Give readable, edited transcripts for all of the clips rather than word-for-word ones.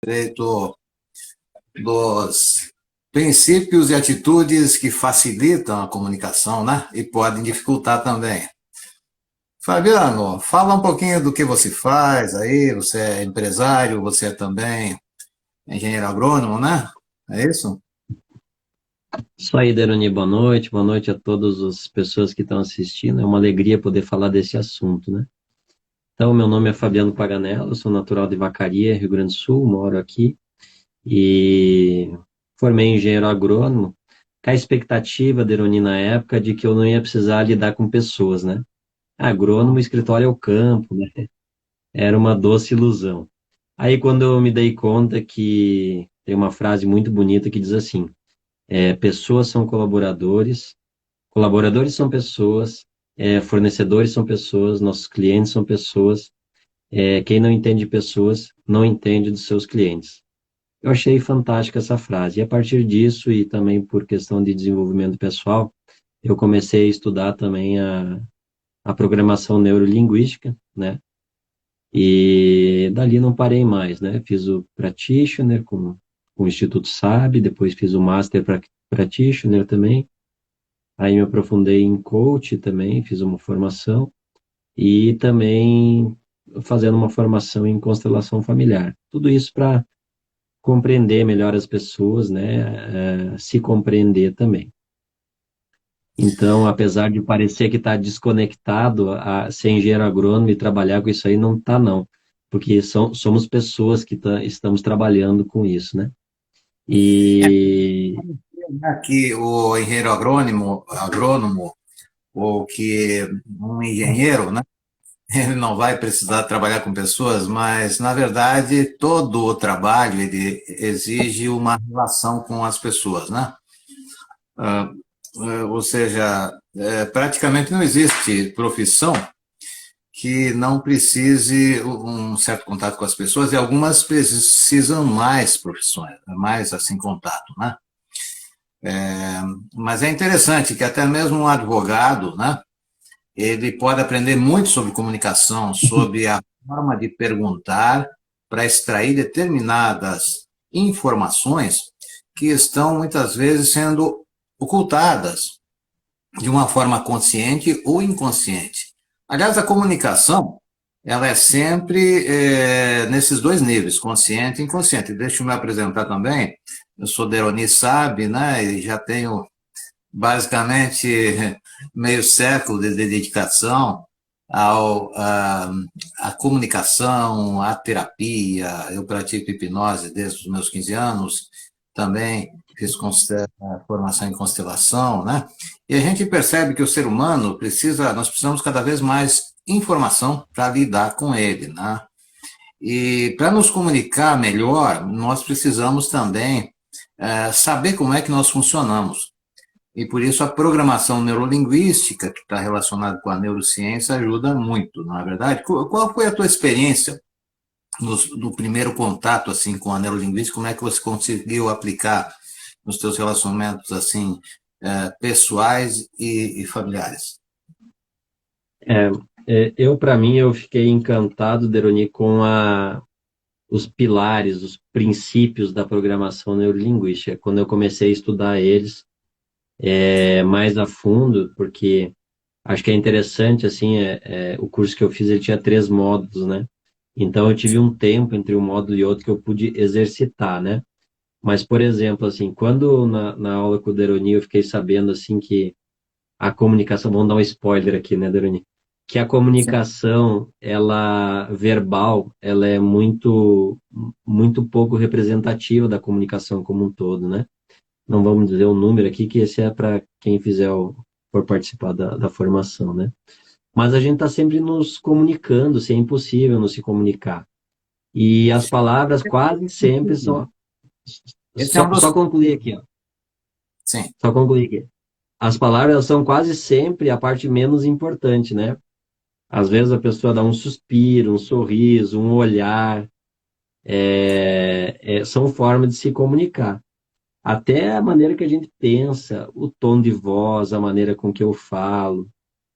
respeito dos princípios e atitudes que facilitam a comunicação, né? E podem dificultar também. Fabiano, fala um pouquinho do que você faz aí. Você é empresário, você é também engenheiro agrônomo, né? É isso? Isso aí, Deroni, boa noite a todas as pessoas que estão assistindo. É uma alegria poder falar desse assunto, né? Então, meu nome é Fabiano Paganello, eu sou natural de Vacaria, Rio Grande do Sul, moro aqui e formei em engenheiro agrônomo, com a expectativa, Deroni, na época, de que eu não ia precisar lidar com pessoas, né? Agrônomo, escritório é o campo, né? Era uma doce ilusão. Aí, quando eu me dei conta que tem uma frase muito bonita que diz assim, pessoas são colaboradores. Colaboradores são pessoas, fornecedores são pessoas, nossos clientes são pessoas. Quem não entende pessoas, não entende dos seus clientes. Eu achei fantástica essa frase. E a partir disso, e também por questão de desenvolvimento pessoal, eu comecei a estudar também a programação neurolinguística, né? E dali não parei mais, né? Fiz o practitioner com o Instituto SAB, depois fiz o Master Practitioner também. Aí me aprofundei em coach também, fiz uma formação e também fazendo uma formação em constelação familiar. Tudo isso para compreender melhor as pessoas, né? Se compreender também. Então, apesar de parecer que está desconectado a ser engenheiro agrônomo e trabalhar com isso aí, não está não, porque somos pessoas que estamos trabalhando com isso, né? E Que o engenheiro agrônomo, ou que um engenheiro, né? Ele não vai precisar trabalhar com pessoas, mas, na verdade, todo o trabalho ele exige uma relação com as pessoas, né? Ah, ou seja, praticamente não existe profissão que não precise um certo contato com as pessoas, e algumas precisam mais profissões, mais assim contato, né? Mas é interessante que até mesmo um advogado, né? Ele pode aprender muito sobre comunicação, sobre a forma de perguntar para extrair determinadas informações que estão muitas vezes sendo ocultadas de uma forma consciente ou inconsciente. Aliás, a comunicação ela é sempre nesses dois níveis, consciente e inconsciente. Deixa eu me apresentar também. Eu sou Deroni Sabe, né? E já tenho basicamente meio século de dedicação à comunicação, à terapia. Eu pratico hipnose desde os meus 15 anos, também fiz formação em constelação, né? E a gente percebe que o ser humano nós precisamos cada vez mais informação para lidar com ele, né? E para nos comunicar melhor, nós precisamos também saber como é que nós funcionamos. E por isso a programação neurolinguística, que está relacionada com a neurociência, ajuda muito, não é verdade? Qual foi a tua experiência no primeiro contato assim com a neurolinguística? Como é que você conseguiu aplicar nos teus relacionamentos assim pessoais e familiares? é, para mim, eu fiquei encantado, Deroni, com os pilares, os princípios da programação neurolinguística. Quando eu comecei a estudar eles mais a fundo, porque acho que é interessante, assim, o curso que eu fiz, ele tinha 3 módulos, né? Então, eu tive um tempo entre um módulo e outro que eu pude exercitar, né? Mas, por exemplo, assim, quando na aula com o Deroni eu fiquei sabendo, assim, que a comunicação, vamos dar um spoiler aqui, né, Deroni? Que a comunicação, ela verbal, ela é muito pouco representativa da comunicação como um todo, né? Não vamos dizer o número aqui, que esse é para quem for participar da formação, né? Mas a gente está sempre nos comunicando, se é impossível não se comunicar. E as palavras quase sempre são. Esse é um dos. Só concluir aqui, ó. Sim. Só concluir aqui. As palavras são quase sempre a parte menos importante, né? Às vezes a pessoa dá um suspiro, um sorriso, um olhar, são formas de se comunicar. Até a maneira que a gente pensa, o tom de voz, a maneira com que eu falo.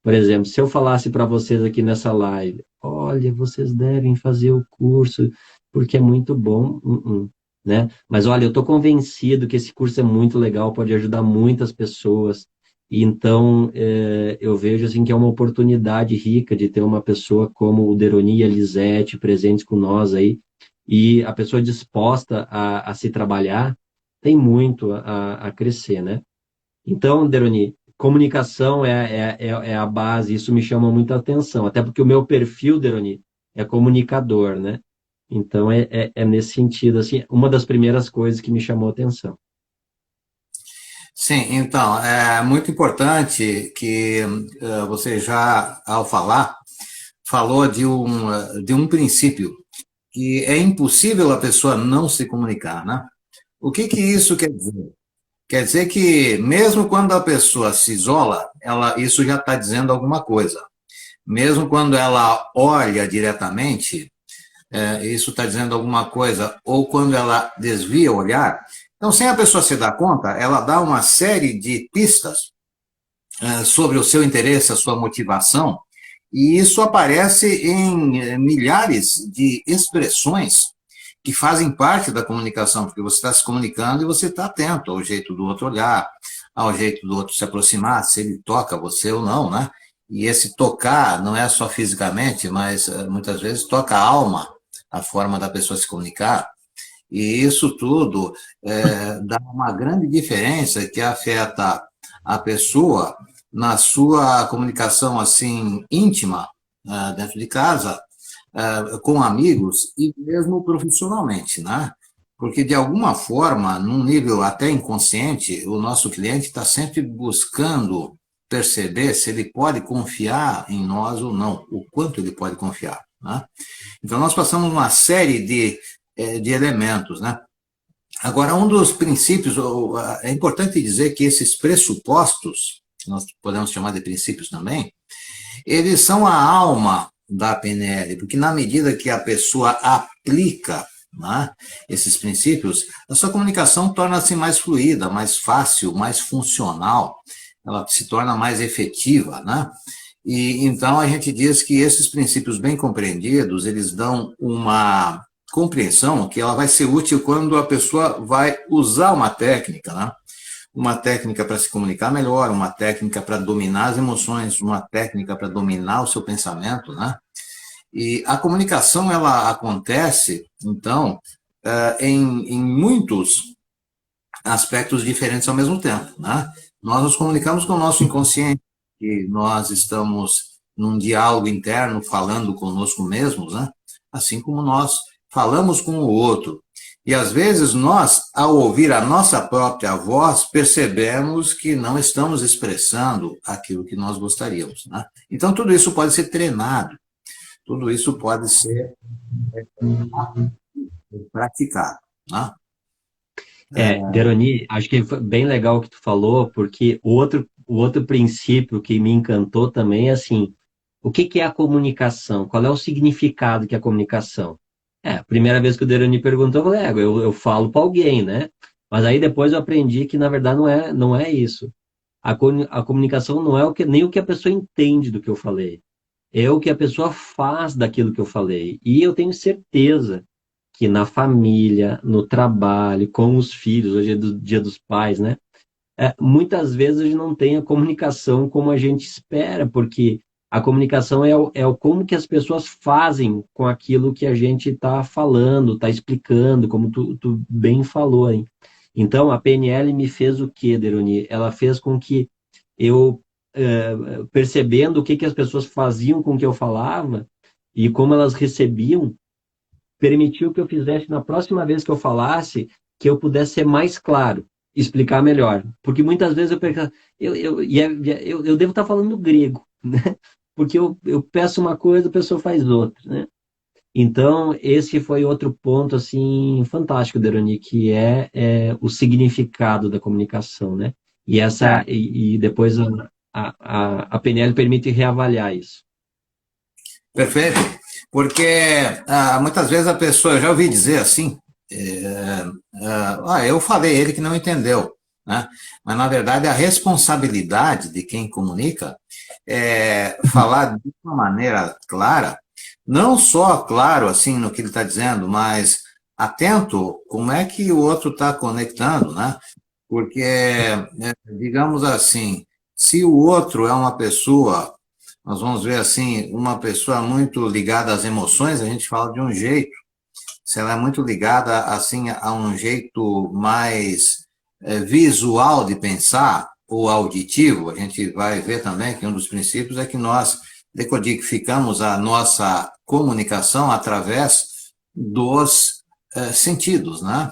Por exemplo, se eu falasse para vocês aqui nessa live, olha, vocês devem fazer o curso porque é muito bom, né? Mas olha, eu estou convencido que esse curso é muito legal, pode ajudar muitas pessoas. E então, eu vejo assim que é uma oportunidade rica de ter uma pessoa como o Deroni e a Lisete presentes com nós aí, e a pessoa disposta a se trabalhar, tem muito a crescer, né? Então, Deroni, comunicação é a base, isso me chama muita atenção, até porque o meu perfil, Deroni, é comunicador, né? Então, é nesse sentido, assim, uma das primeiras coisas que me chamou a atenção. Sim, então, é muito importante que você já, ao falar, falou de um princípio, que é impossível a pessoa não se comunicar, né? O que que isso quer dizer? Quer dizer que mesmo quando a pessoa se isola, isso já está dizendo alguma coisa. Mesmo quando ela olha diretamente, isso está dizendo alguma coisa. Ou quando ela desvia o olhar. Então, sem a pessoa se dar conta, ela dá uma série de pistas sobre o seu interesse, a sua motivação, e isso aparece em milhares de expressões que fazem parte da comunicação, porque você está se comunicando e você está atento ao jeito do outro olhar, ao jeito do outro se aproximar, se ele toca você ou não, né? E esse tocar não é só fisicamente, mas muitas vezes toca a alma, a forma da pessoa se comunicar. E isso tudo dá uma grande diferença que afeta a pessoa na sua comunicação assim íntima dentro de casa, com amigos e mesmo profissionalmente, né? Porque de alguma forma, num nível até inconsciente, o nosso cliente está sempre buscando perceber se ele pode confiar em nós ou não, o quanto ele pode confiar, né? Então nós passamos uma série de elementos, né? Agora, um dos princípios, é importante dizer que esses pressupostos, que nós podemos chamar de princípios também, eles são a alma da PNL, porque na medida que a pessoa aplica, né, esses princípios, a sua comunicação torna-se mais fluida, mais fácil, mais funcional, ela se torna mais efetiva, né? E então a gente diz que esses princípios bem compreendidos, eles dão uma compreensão que ela vai ser útil quando a pessoa vai usar uma técnica, né? Uma técnica para se comunicar melhor, uma técnica para dominar as emoções, uma técnica para dominar o seu pensamento, né? E a comunicação, ela acontece, então, em muitos aspectos diferentes ao mesmo tempo, né? Nós nos comunicamos com o nosso inconsciente, que nós estamos num diálogo interno falando conosco mesmos, né? Assim como nós falamos com o outro. E às vezes nós, ao ouvir a nossa própria voz, percebemos que não estamos expressando aquilo que nós gostaríamos, né? Então tudo isso pode ser treinado, tudo isso pode ser praticado, né? Deroni, acho que foi bem legal o que tu falou, porque o outro princípio que me encantou também é assim, o que que é a comunicação? Qual é o significado que é a comunicação? A primeira vez que o Deroni perguntou, eu falei, eu falo para alguém, né? Mas aí depois eu aprendi que, na verdade, não é isso. A comunicação não é nem o que a pessoa entende do que eu falei, é o que a pessoa faz daquilo que eu falei. E eu tenho certeza que na família, no trabalho, com os filhos, hoje é do Dia dos Pais, né? Muitas vezes a gente não tem a comunicação como a gente espera, porque a comunicação é o como que as pessoas fazem com aquilo que a gente está falando, está explicando, como tu bem falou aí. Então, a PNL me fez o quê, Deroni? Ela fez com que eu, percebendo o que que as pessoas faziam com o que eu falava e como elas recebiam, permitiu que eu fizesse na próxima vez que eu falasse, que eu pudesse ser mais claro, explicar melhor. Porque muitas vezes eu perco, eu devo estar falando grego, né? Porque eu peço uma coisa, a pessoa faz outra, né? Então, esse foi outro ponto, assim, fantástico, Deroni, que o significado da comunicação, né? E depois a PNL permite reavaliar isso. Perfeito, porque muitas vezes a pessoa, eu já ouvi dizer assim, eu falei, ele que não entendeu, né? Mas na verdade a responsabilidade de quem comunica é falar de uma maneira clara, não só, claro, assim, no que ele está dizendo, mas atento como é que o outro está conectando, né? Porque, digamos assim, se o outro é uma pessoa, nós vamos ver assim, uma pessoa muito ligada às emoções, a gente fala de um jeito. Se ela é muito ligada, assim, a um jeito mais visual de pensar, ou auditivo, a gente vai ver também que um dos princípios é que nós decodificamos a nossa comunicação através dos sentidos, né?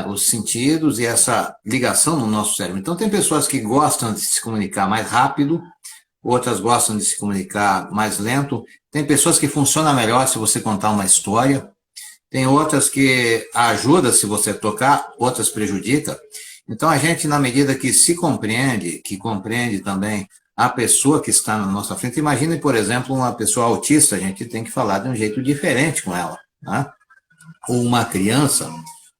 Os sentidos e essa ligação no nosso cérebro. Então, tem pessoas que gostam de se comunicar mais rápido, outras gostam de se comunicar mais lento. Tem pessoas que funcionam melhor se você contar uma história. Tem outras que ajudam se você tocar, outras prejudica. Então, a gente, na medida que se compreende, que compreende também a pessoa que está na nossa frente, imagine, por exemplo, uma pessoa autista, a gente tem que falar de um jeito diferente com ela, né? Ou uma criança,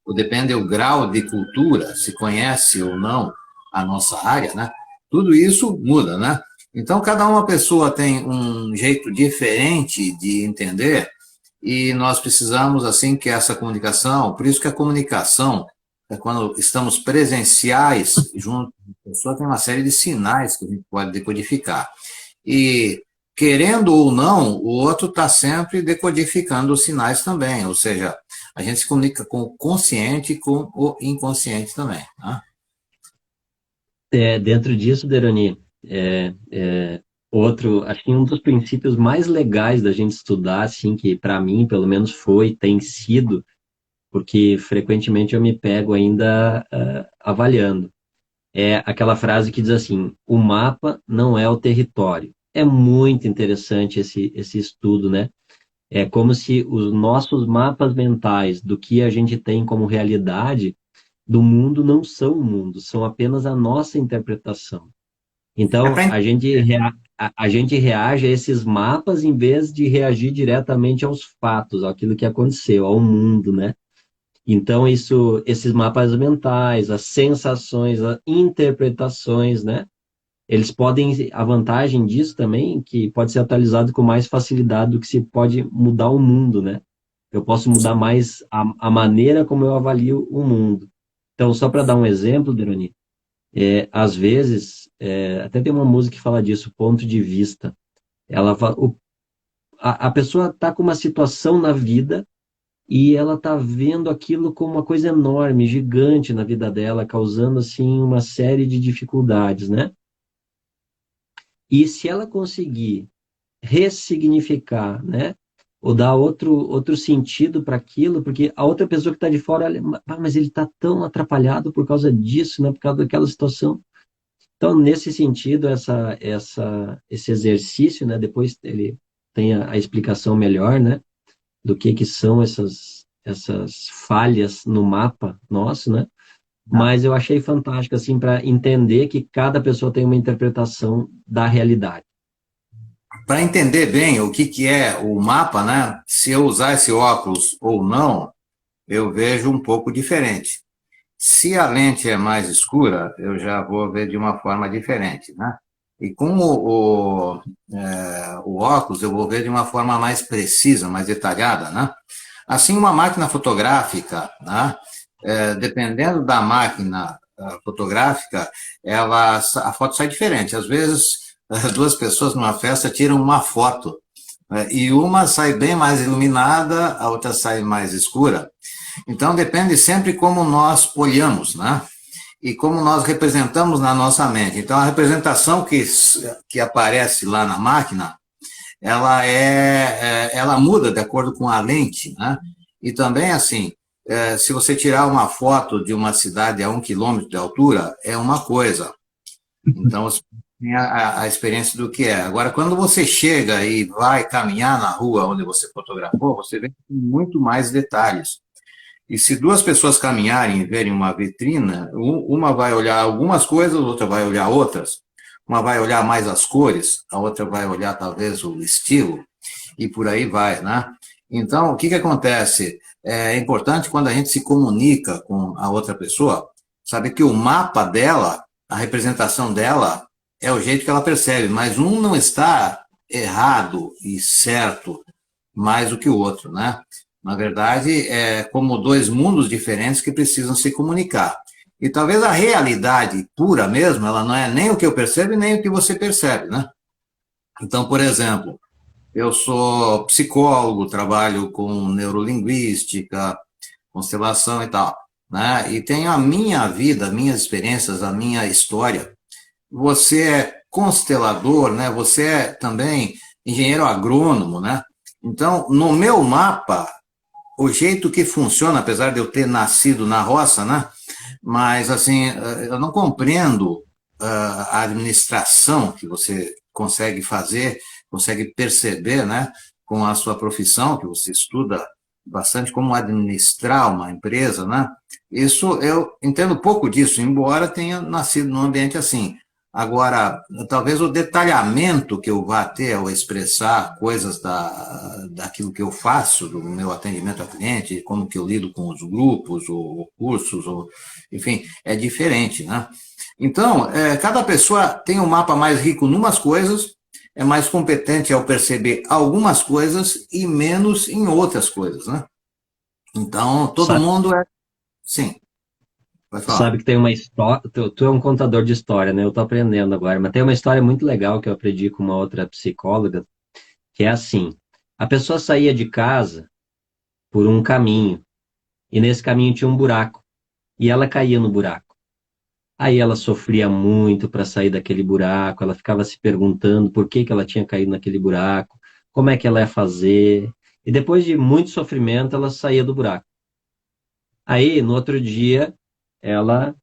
ou depende do grau de cultura, se conhece ou não a nossa área, né? Tudo isso muda, né? Então, cada uma pessoa tem um jeito diferente de entender e nós precisamos, assim, que essa comunicação, por isso que a comunicação, quando estamos presenciais junto com a pessoa, tem uma série de sinais que a gente pode decodificar. E, querendo ou não, o outro está sempre decodificando os sinais também, ou seja, a gente se comunica com o consciente e com o inconsciente também. Né? Dentro disso, Deroni, acho que um dos princípios mais legais da gente estudar, assim, que para mim, pelo menos tem sido, porque frequentemente eu me pego ainda avaliando, é aquela frase que diz assim: o mapa não é o território. É muito interessante esse estudo, né? É como se os nossos mapas mentais do que a gente tem como realidade do mundo não são o mundo, são apenas a nossa interpretação. É Então, para a gente reage a esses mapas em vez de reagir diretamente aos fatos, àquilo que aconteceu, ao mundo, né? Então, esses mapas mentais, as sensações, as interpretações, né? Eles podem, a vantagem disso também, que pode ser atualizado com mais facilidade do que se pode mudar o mundo, né? Eu posso mudar mais a maneira como eu avalio o mundo. Então, só para dar um exemplo, Deroni, às vezes, até tem uma música que fala disso, ponto de vista. Ela fala, a pessoa está com uma situação na vida e ela está vendo aquilo como uma coisa enorme, gigante na vida dela, causando assim uma série de dificuldades, né? E se ela conseguir ressignificar, né? Ou dar outro sentido para aquilo, porque a outra pessoa que está de fora, olha, mas ele está tão atrapalhado por causa disso, né? Por causa daquela situação. Então, nesse sentido, esse exercício, né? Depois ele tem a explicação melhor, né? Do que são essas falhas no mapa nosso, né? Mas eu achei fantástico, assim, para entender que cada pessoa tem uma interpretação da realidade. Para entender bem o que é o mapa, né? Se eu usar esse óculos ou não, eu vejo um pouco diferente. Se a lente é mais escura, eu já vou ver de uma forma diferente, né? E com o óculos, eu vou ver de uma forma mais precisa, mais detalhada, né? Assim, uma máquina fotográfica, né? Dependendo da máquina fotográfica, a foto sai diferente. Às vezes, duas pessoas numa festa tiram uma foto, e uma sai bem mais iluminada, a outra sai mais escura. Então, depende sempre como nós olhamos, né? E como nós representamos na nossa mente. Então, a representação que aparece lá na máquina, ela muda de acordo com a lente, né? E também, assim, se você tirar uma foto de uma cidade a 1 quilômetro de altura, é uma coisa. Então, você tem a experiência do que é. Agora, quando você chega e vai caminhar na rua onde você fotografou, você vê muito mais detalhes. E se duas pessoas caminharem e verem uma vitrina, uma vai olhar algumas coisas, a outra vai olhar outras. Uma vai olhar mais as cores, a outra vai olhar talvez o estilo, e por aí vai, né? Então, o que acontece? É importante quando a gente se comunica com a outra pessoa, saber que o mapa dela, a representação dela, é o jeito que ela percebe, mas um não está errado e certo mais do que o outro, né? Na verdade, é como dois mundos diferentes que precisam se comunicar. E talvez a realidade pura mesmo, ela não é nem o que eu percebo e nem o que você percebe, né? Então, por exemplo, eu sou psicólogo, trabalho com neurolinguística, constelação e tal, né? E tenho a minha vida, minhas experiências, a minha história. Você é constelador, né? Você é também engenheiro agrônomo, né? Então, no meu mapa, o jeito que funciona, apesar de eu ter nascido na roça, né? Mas, assim, eu não compreendo a administração que você consegue fazer, consegue perceber, né? Com a sua profissão, que você estuda bastante como administrar uma empresa, né? Isso eu entendo pouco disso, embora tenha nascido num ambiente assim. Agora, talvez o detalhamento que eu vá ter ao expressar coisas daquilo que eu faço, do meu atendimento ao cliente, como que eu lido com os grupos, ou cursos, ou, enfim, é diferente, né? Então, cada pessoa tem um mapa mais rico em umas coisas, é mais competente ao perceber algumas coisas e menos em outras coisas, né? Então, todo Sabe, mundo é. Sim, pode falar. sabe que tem uma história. Tu é um contador de história, né? Eu tô aprendendo agora, mas tem uma história muito legal que eu aprendi com uma outra psicóloga, que é assim: a pessoa saía de casa por um caminho, e nesse caminho tinha um buraco, e ela caía no buraco. Aí ela sofria muito para sair daquele buraco, ela ficava se perguntando por que que ela tinha caído naquele buraco, como é que ela ia fazer. E depois de muito sofrimento, ela saía do buraco. Aí, no outro dia, ela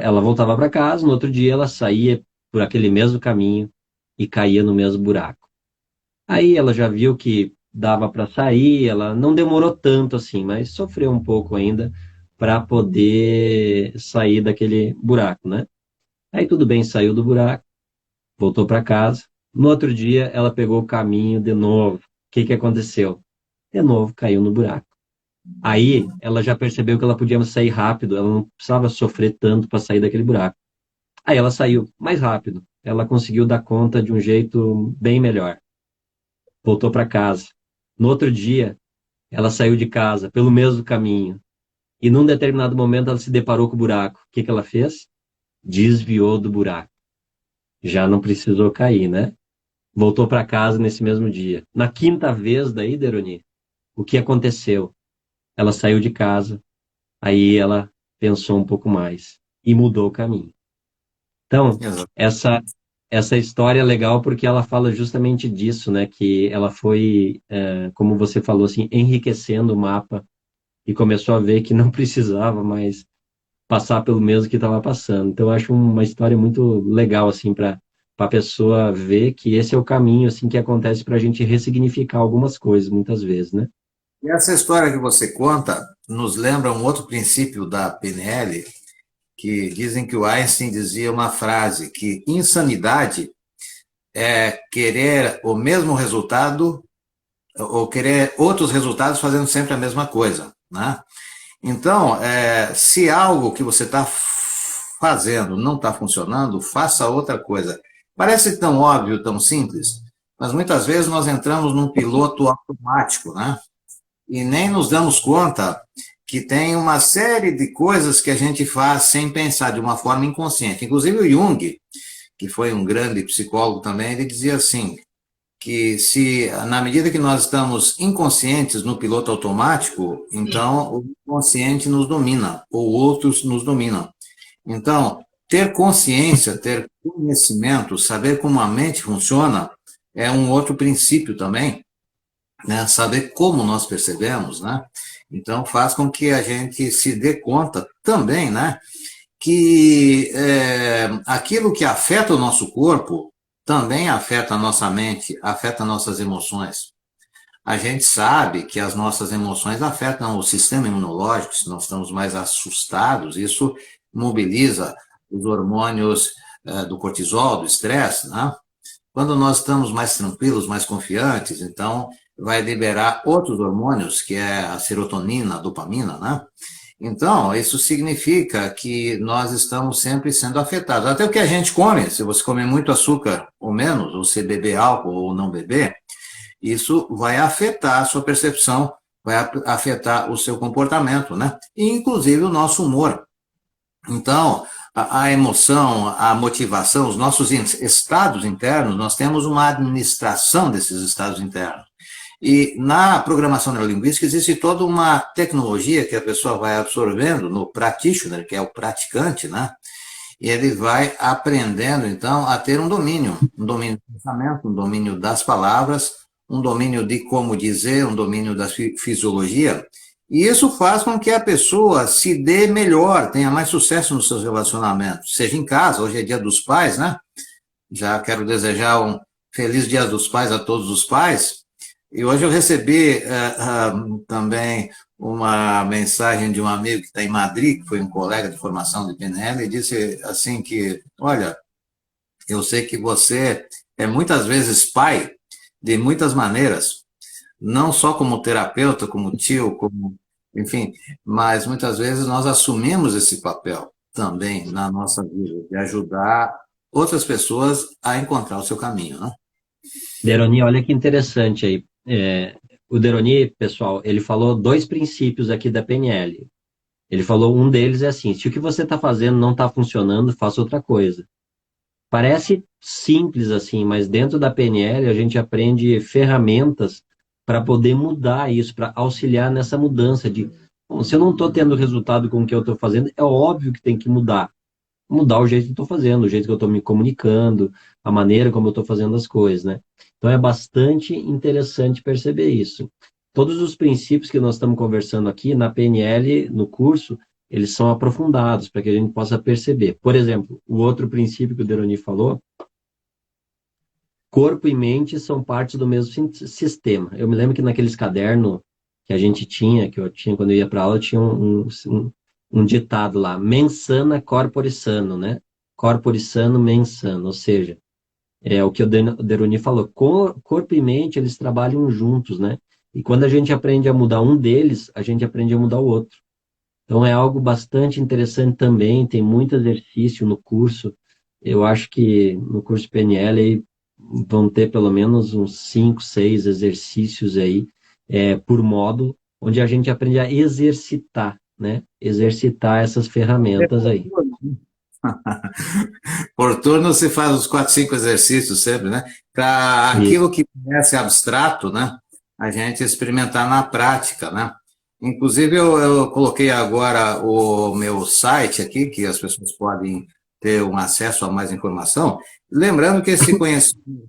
ela voltava para casa, no outro dia ela saía por aquele mesmo caminho e caía no mesmo buraco. Aí ela já viu que dava para sair, ela não demorou tanto assim, mas sofreu um pouco ainda para poder sair daquele buraco, né? Aí tudo bem, saiu do buraco, voltou para casa. No outro dia ela pegou o caminho de novo. O que que aconteceu? De novo caiu no buraco. Aí ela já percebeu que ela podia sair rápido, ela não precisava sofrer tanto para sair daquele buraco. Aí ela saiu mais rápido, ela conseguiu dar conta de um jeito bem melhor. Voltou para casa. No outro dia, ela saiu de casa pelo mesmo caminho. E num determinado momento ela se deparou com o buraco. O que que ela fez? Desviou do buraco. Já não precisou cair, né? Voltou para casa nesse mesmo dia. Na quinta vez daí, Deroni, o que aconteceu? Ela saiu de casa, aí ela pensou um pouco mais e mudou o caminho. Então, Exato. essa essa história é legal porque ela fala justamente disso, né? Que ela foi, como você falou assim, enriquecendo o mapa e começou a ver que não precisava mais passar pelo mesmo que estava passando. Então, eu acho uma história muito legal assim para a pessoa ver que esse é o caminho assim que acontece para a gente ressignificar algumas coisas muitas vezes, né? E essa história que você conta nos lembra um outro princípio da PNL, que dizem que o Einstein dizia uma frase, que insanidade é querer o mesmo resultado ou querer outros resultados fazendo sempre a mesma coisa, né? Então, se algo que você está fazendo não está funcionando, faça outra coisa. Parece tão óbvio, tão simples, mas muitas vezes nós entramos num piloto automático, né? E nem nos damos conta que tem uma série de coisas que a gente faz sem pensar, de uma forma inconsciente. Inclusive o Jung, que foi um grande psicólogo também, ele dizia assim, que se na medida que nós estamos inconscientes no piloto automático, então o inconsciente nos domina, ou outros nos dominam. Então, ter consciência, ter conhecimento, saber como a mente funciona, é um outro princípio também, né? Saber como nós percebemos, né? Então, faz com que a gente se dê conta também, né? Que aquilo que afeta o nosso corpo também afeta a nossa mente, afeta nossas emoções. A gente sabe que as nossas emoções afetam o sistema imunológico, se nós estamos mais assustados, isso mobiliza os hormônios do cortisol, do estresse, né? Quando nós estamos mais tranquilos, mais confiantes, então vai liberar outros hormônios, que é a serotonina, a dopamina, né? Então, isso significa que nós estamos sempre sendo afetados. Até o que a gente come, se você comer muito açúcar ou menos, ou se beber álcool ou não beber, Isso vai afetar a sua percepção, vai afetar o seu comportamento, né? E, inclusive, o nosso humor. Então, a emoção, a motivação, os nossos estados internos, nós temos uma administração desses estados internos. E na programação neurolinguística existe toda uma tecnologia que a pessoa vai absorvendo no practitioner, que é o praticante, né? E ele vai aprendendo, então, a ter um domínio do pensamento, um domínio das palavras, um domínio de como dizer, um domínio da fisiologia. E isso faz com que a pessoa se dê melhor, tenha mais sucesso nos seus relacionamentos, seja em casa, hoje é Dia dos Pais, né? Já quero desejar um feliz Dia dos Pais a todos os pais. E hoje eu recebi também uma mensagem de um amigo que está em Madrid, que foi um colega de formação de PNL, e disse assim que, olha, eu sei que você é muitas vezes pai de muitas maneiras, não só como terapeuta, como tio, como, enfim, mas muitas vezes nós assumimos esse papel também na nossa vida, de ajudar outras pessoas a encontrar o seu caminho, né? Deroni, olha que interessante aí. O Deroni, pessoal, ele falou 2 princípios aqui da PNL. Ele falou, um deles é assim, se o que você está fazendo não está funcionando, faça outra coisa. Parece simples assim, mas dentro da PNL a gente aprende ferramentas para poder mudar isso, para auxiliar nessa mudança de, bom, se eu não estou tendo resultado com o que eu estou fazendo, é óbvio que tem que mudar. Mudar o jeito que eu estou fazendo, o jeito que eu estou me comunicando, a maneira como eu estou fazendo as coisas, né? Então é bastante interessante perceber isso. Todos os princípios que nós estamos conversando aqui na PNL, no curso, eles são aprofundados para que a gente possa perceber. Por exemplo, o outro princípio que o Deroni falou, corpo e mente são partes do mesmo sistema. Eu me lembro que naqueles cadernos que a gente tinha, que eu tinha quando eu ia para aula, tinha um ditado lá, mens sana corpore sano, né? Corpore sano, mens sano, ou seja, é o que o Deroni falou, corpo e mente, eles trabalham juntos, né? E quando a gente aprende a mudar um deles, a gente aprende a mudar o outro. Então é algo bastante interessante também, tem muito exercício no curso. Eu acho que no curso PNL aí vão ter pelo menos uns 5, 6 exercícios aí por módulo, onde a gente aprende a exercitar, né? Exercitar essas ferramentas aí. Por turno se faz os 4, 5 exercícios sempre, né? Para aquilo que parece abstrato, né? A gente experimentar na prática, né? Inclusive, eu coloquei agora o meu site aqui, que as pessoas podem ter um acesso a mais informação. Lembrando que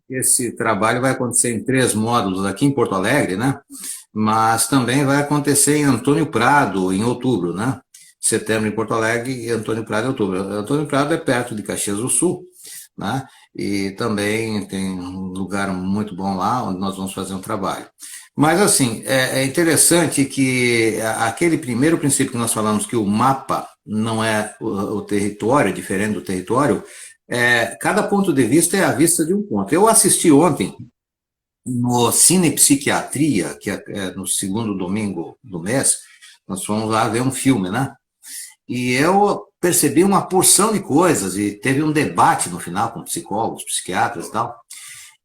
esse trabalho vai acontecer em 3 módulos aqui em Porto Alegre, né? Mas também vai acontecer em Antônio Prado, em outubro, né? Setembro em Porto Alegre e Antônio Prado em outubro. Antônio Prado é perto de Caxias do Sul, né? E também tem um lugar muito bom lá, onde nós vamos fazer um trabalho. Mas, assim, é interessante que aquele primeiro princípio que nós falamos, que o mapa não é o território, diferente do território, cada ponto de vista é a vista de um ponto. Eu assisti ontem no Cine Psiquiatria, que é no segundo domingo do mês, nós fomos lá ver um filme, né? E eu percebi uma porção de coisas, e teve um debate no final com psicólogos, psiquiatras e tal.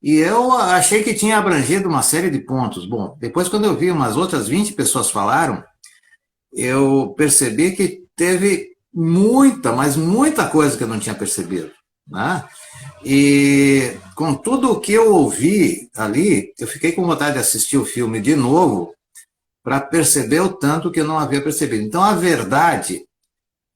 E eu achei que tinha abrangido uma série de pontos. Bom, depois quando eu vi umas outras 20 pessoas falaram, eu percebi que teve muita, mas muita coisa que eu não tinha percebido, né? E com tudo o que eu ouvi ali, eu fiquei com vontade de assistir o filme de novo para perceber o tanto que eu não havia percebido. Então, a verdade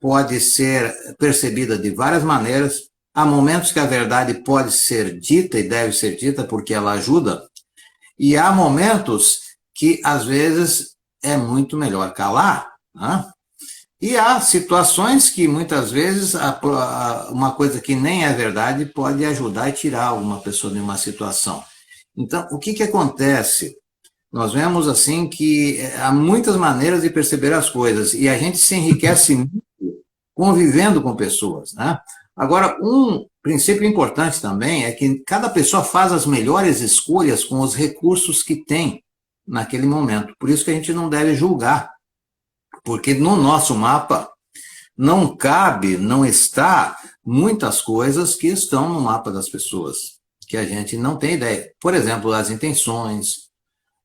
pode ser percebida de várias maneiras. Há momentos que a verdade pode ser dita e deve ser dita porque ela ajuda, e há momentos que, às vezes, é muito melhor calar, né? E há situações que, muitas vezes, uma coisa que nem é verdade pode ajudar e tirar alguma pessoa de uma situação. Então, o que acontece? Nós vemos, assim, que há muitas maneiras de perceber as coisas, e a gente se enriquece muito convivendo com pessoas, né? Agora, um princípio importante também é que cada pessoa faz as melhores escolhas com os recursos que tem naquele momento. Por isso que a gente não deve julgar, porque no nosso mapa não cabe, não está muitas coisas que estão no mapa das pessoas. que a gente não tem ideia. Por exemplo, as intenções,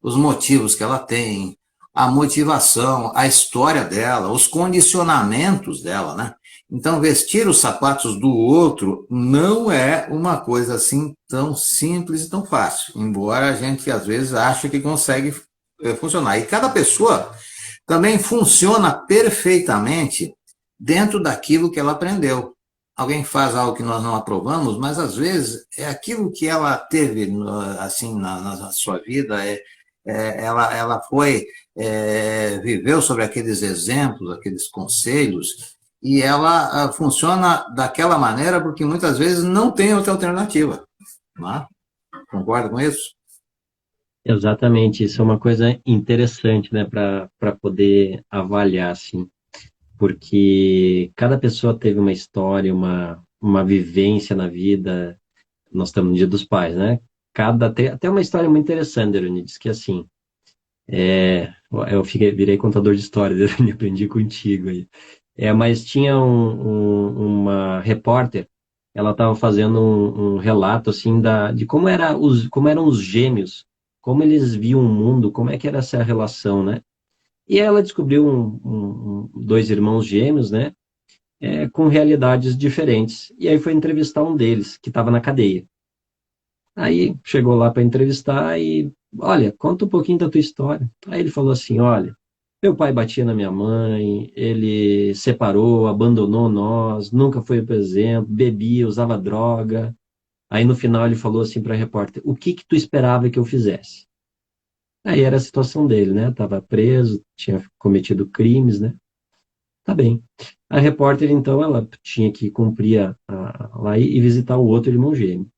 os motivos que ela tem, a motivação, a história dela, os condicionamentos dela, né? Então, vestir os sapatos do outro não é uma coisa assim tão simples e tão fácil, embora a gente às vezes ache que consegue funcionar. E cada pessoa também funciona perfeitamente dentro daquilo que ela aprendeu. Alguém faz algo que nós não aprovamos, mas às vezes é aquilo que ela teve assim na sua vida, ela foi, viveu sobre aqueles exemplos, aqueles conselhos, e ela funciona daquela maneira porque muitas vezes não tem outra alternativa. Não é? Concorda com isso? Exatamente, isso é uma coisa interessante, né, para poder avaliar, assim, porque cada pessoa teve uma história, uma vivência na vida. Nós estamos no Dia dos Pais, né? Tem até uma história muito interessante, Deruni, diz que assim, virei contador de histórias, Deruni, aprendi contigo aí. Mas tinha uma repórter, ela estava fazendo um relato assim de como eram os gêmeos, como eles viam o mundo, como é que era essa relação, né? E ela descobriu dois irmãos gêmeos, né? Com realidades diferentes. E aí foi entrevistar um deles, que estava na cadeia. Aí chegou lá para entrevistar e, olha, conta um pouquinho da tua história. Aí ele falou assim, olha, meu pai batia na minha mãe, ele separou, abandonou nós, nunca foi para exemplo, bebia, usava droga. Aí no final ele falou assim para a repórter, o que que tu esperava que eu fizesse? Aí era a situação dele, né? Tava preso, tinha cometido crimes, né? Tá bem. A repórter, então, ela tinha que cumprir lá e visitar o outro irmão gêmeo.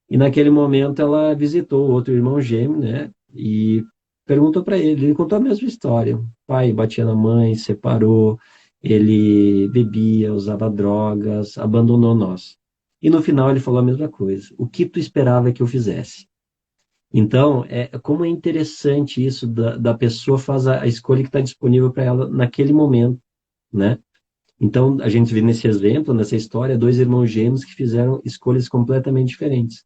E naquele momento ela visitou o outro irmão gêmeo, né? E perguntou para ele. Ele contou a mesma história. O pai batia na mãe, separou, ele bebia, usava drogas, abandonou nós. E no final ele falou a mesma coisa. O que tu esperava que eu fizesse? Então, como é interessante isso da pessoa faz a escolha que está disponível para ela naquele momento, né? Então, a gente vê nesse exemplo, nessa história, dois irmãos gêmeos que fizeram escolhas completamente diferentes.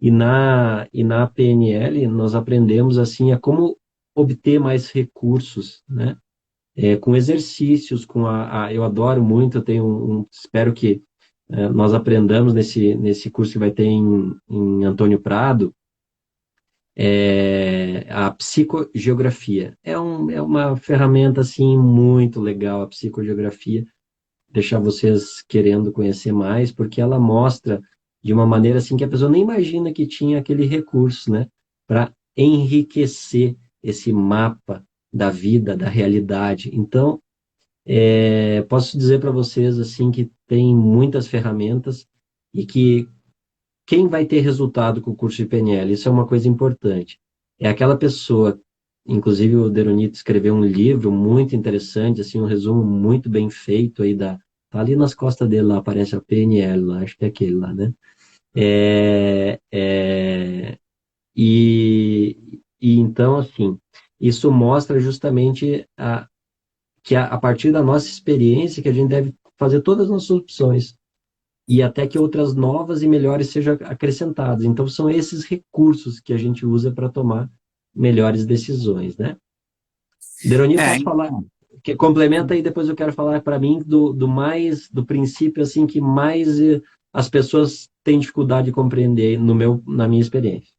E na PNL, nós aprendemos assim a como obter mais recursos, né? Com exercícios, eu adoro muito, eu tenho espero que nós aprendamos nesse curso que vai ter em Antônio Prado, a psicogeografia. É uma ferramenta assim muito legal, a psicogeografia, deixar vocês querendo conhecer mais, porque ela mostra de uma maneira assim que a pessoa nem imagina que tinha aquele recurso, né, para enriquecer esse mapa da vida, da realidade. Então, posso dizer para vocês assim que tem muitas ferramentas e que quem vai ter resultado com o curso de PNL, isso é uma coisa importante. É aquela pessoa, inclusive o Deronito escreveu um livro muito interessante, assim, um resumo muito bem feito aí tá ali nas costas dele, lá aparece a PNL, lá, acho que é aquele lá, né? É, é, e então, assim, isso mostra justamente que a partir da nossa experiência que a gente deve fazer todas as nossas opções e até que outras novas e melhores sejam acrescentadas. Então, são esses recursos que a gente usa para tomar melhores decisões, né? Deroni, É, posso falar? Que complementa e depois eu quero falar para mim do princípio assim que mais as pessoas têm dificuldade de compreender na minha experiência.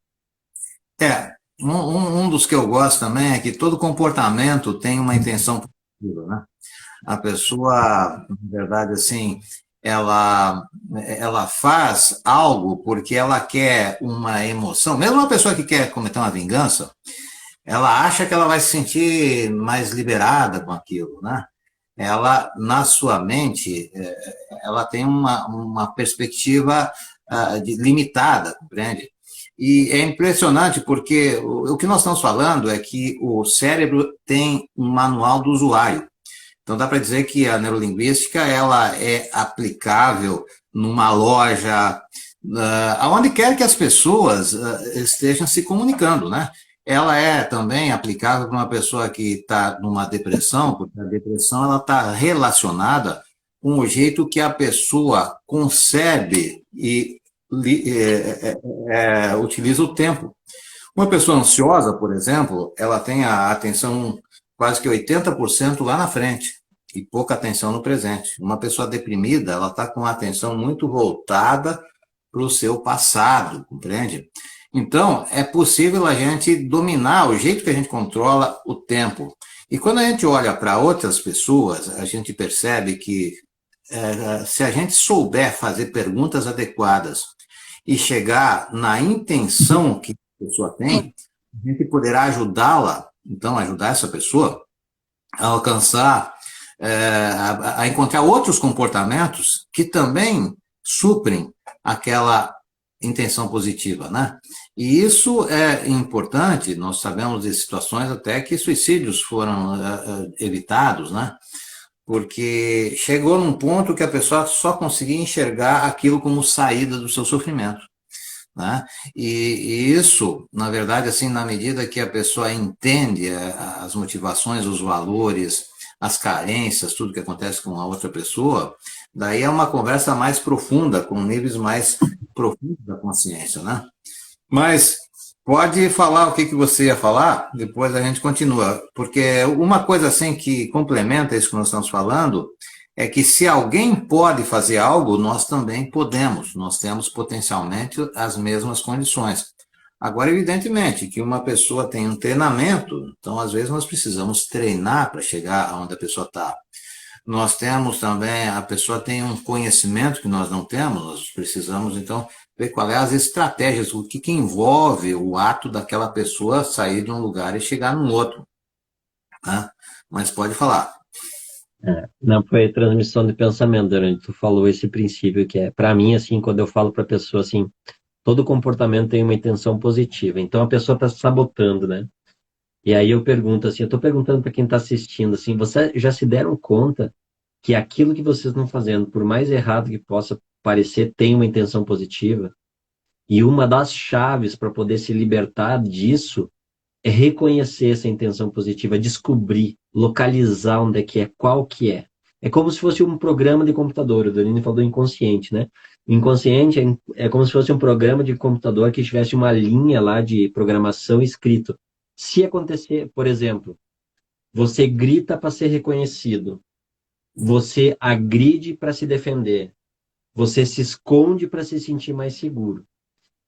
um dos que eu gosto também é que todo comportamento tem uma intenção positiva, né? A pessoa, na verdade, assim, ela faz algo porque ela quer uma emoção. Mesmo uma pessoa que quer cometer uma vingança, ela acha que ela vai se sentir mais liberada com aquilo, né? Ela, na sua mente, ela tem uma perspectiva limitada, compreende? E é impressionante porque o que nós estamos falando é que o cérebro tem um manual do usuário. Então dá para dizer que a neurolinguística ela é aplicável numa loja, aonde quer que as pessoas estejam se comunicando, né? Ela é também aplicável para uma pessoa que está numa depressão, porque a depressão ela está relacionada com o jeito que a pessoa concebe e utiliza o tempo. Uma pessoa ansiosa, por exemplo, ela tem a atenção quase que 80% lá na frente e pouca atenção no presente. Uma pessoa deprimida, ela está com a atenção muito voltada para o seu passado, compreende? Então, é possível a gente dominar o jeito que a gente controla o tempo. E quando a gente olha para outras pessoas, a gente percebe que se a gente souber fazer perguntas adequadas e chegar na intenção que a pessoa tem, a gente poderá ajudá-la, então, ajudar essa pessoa a alcançar, a encontrar outros comportamentos que também suprem aquela intenção positiva, né? E isso é importante, nós sabemos de situações até que suicídios foram evitados, né? Porque chegou num ponto que a pessoa só conseguia enxergar aquilo como saída do seu sofrimento, né? E isso, na verdade, assim, na medida que a pessoa entende as motivações, os valores, as carências, tudo que acontece com a outra pessoa, daí é uma conversa mais profunda, com níveis mais profundos da consciência, né? Mas pode falar o que você ia falar, depois a gente continua. Porque uma coisa assim que complementa isso que nós estamos falando é que se alguém pode fazer algo, nós também podemos. Nós temos potencialmente as mesmas condições. Agora, evidentemente, que uma pessoa tem um treinamento, então às vezes nós precisamos treinar para chegar aonde a pessoa está. Nós temos também, a pessoa tem um conhecimento que nós não temos, nós precisamos, então, ver qual é as estratégias, o que envolve o ato daquela pessoa sair de um lugar e chegar num outro, né? Mas pode falar. Não foi transmissão de pensamento, Durante tu falou esse princípio que é, para mim, assim, quando eu falo para a pessoa assim, todo comportamento tem uma intenção positiva, então a pessoa está sabotando, né? E aí eu pergunto assim, eu estou perguntando para quem está assistindo, assim, vocês já se deram conta que aquilo que vocês estão fazendo, por mais errado que possa parecer, tem uma intenção positiva? E uma das chaves para poder se libertar disso é reconhecer essa intenção positiva, descobrir, localizar onde é, qual que é. É como se fosse um programa de computador, o Donini falou do inconsciente, né? O inconsciente é como se fosse um programa de computador que tivesse uma linha lá de programação escrito. Se acontecer, por exemplo, você grita para ser reconhecido, você agride para se defender, você se esconde para se sentir mais seguro.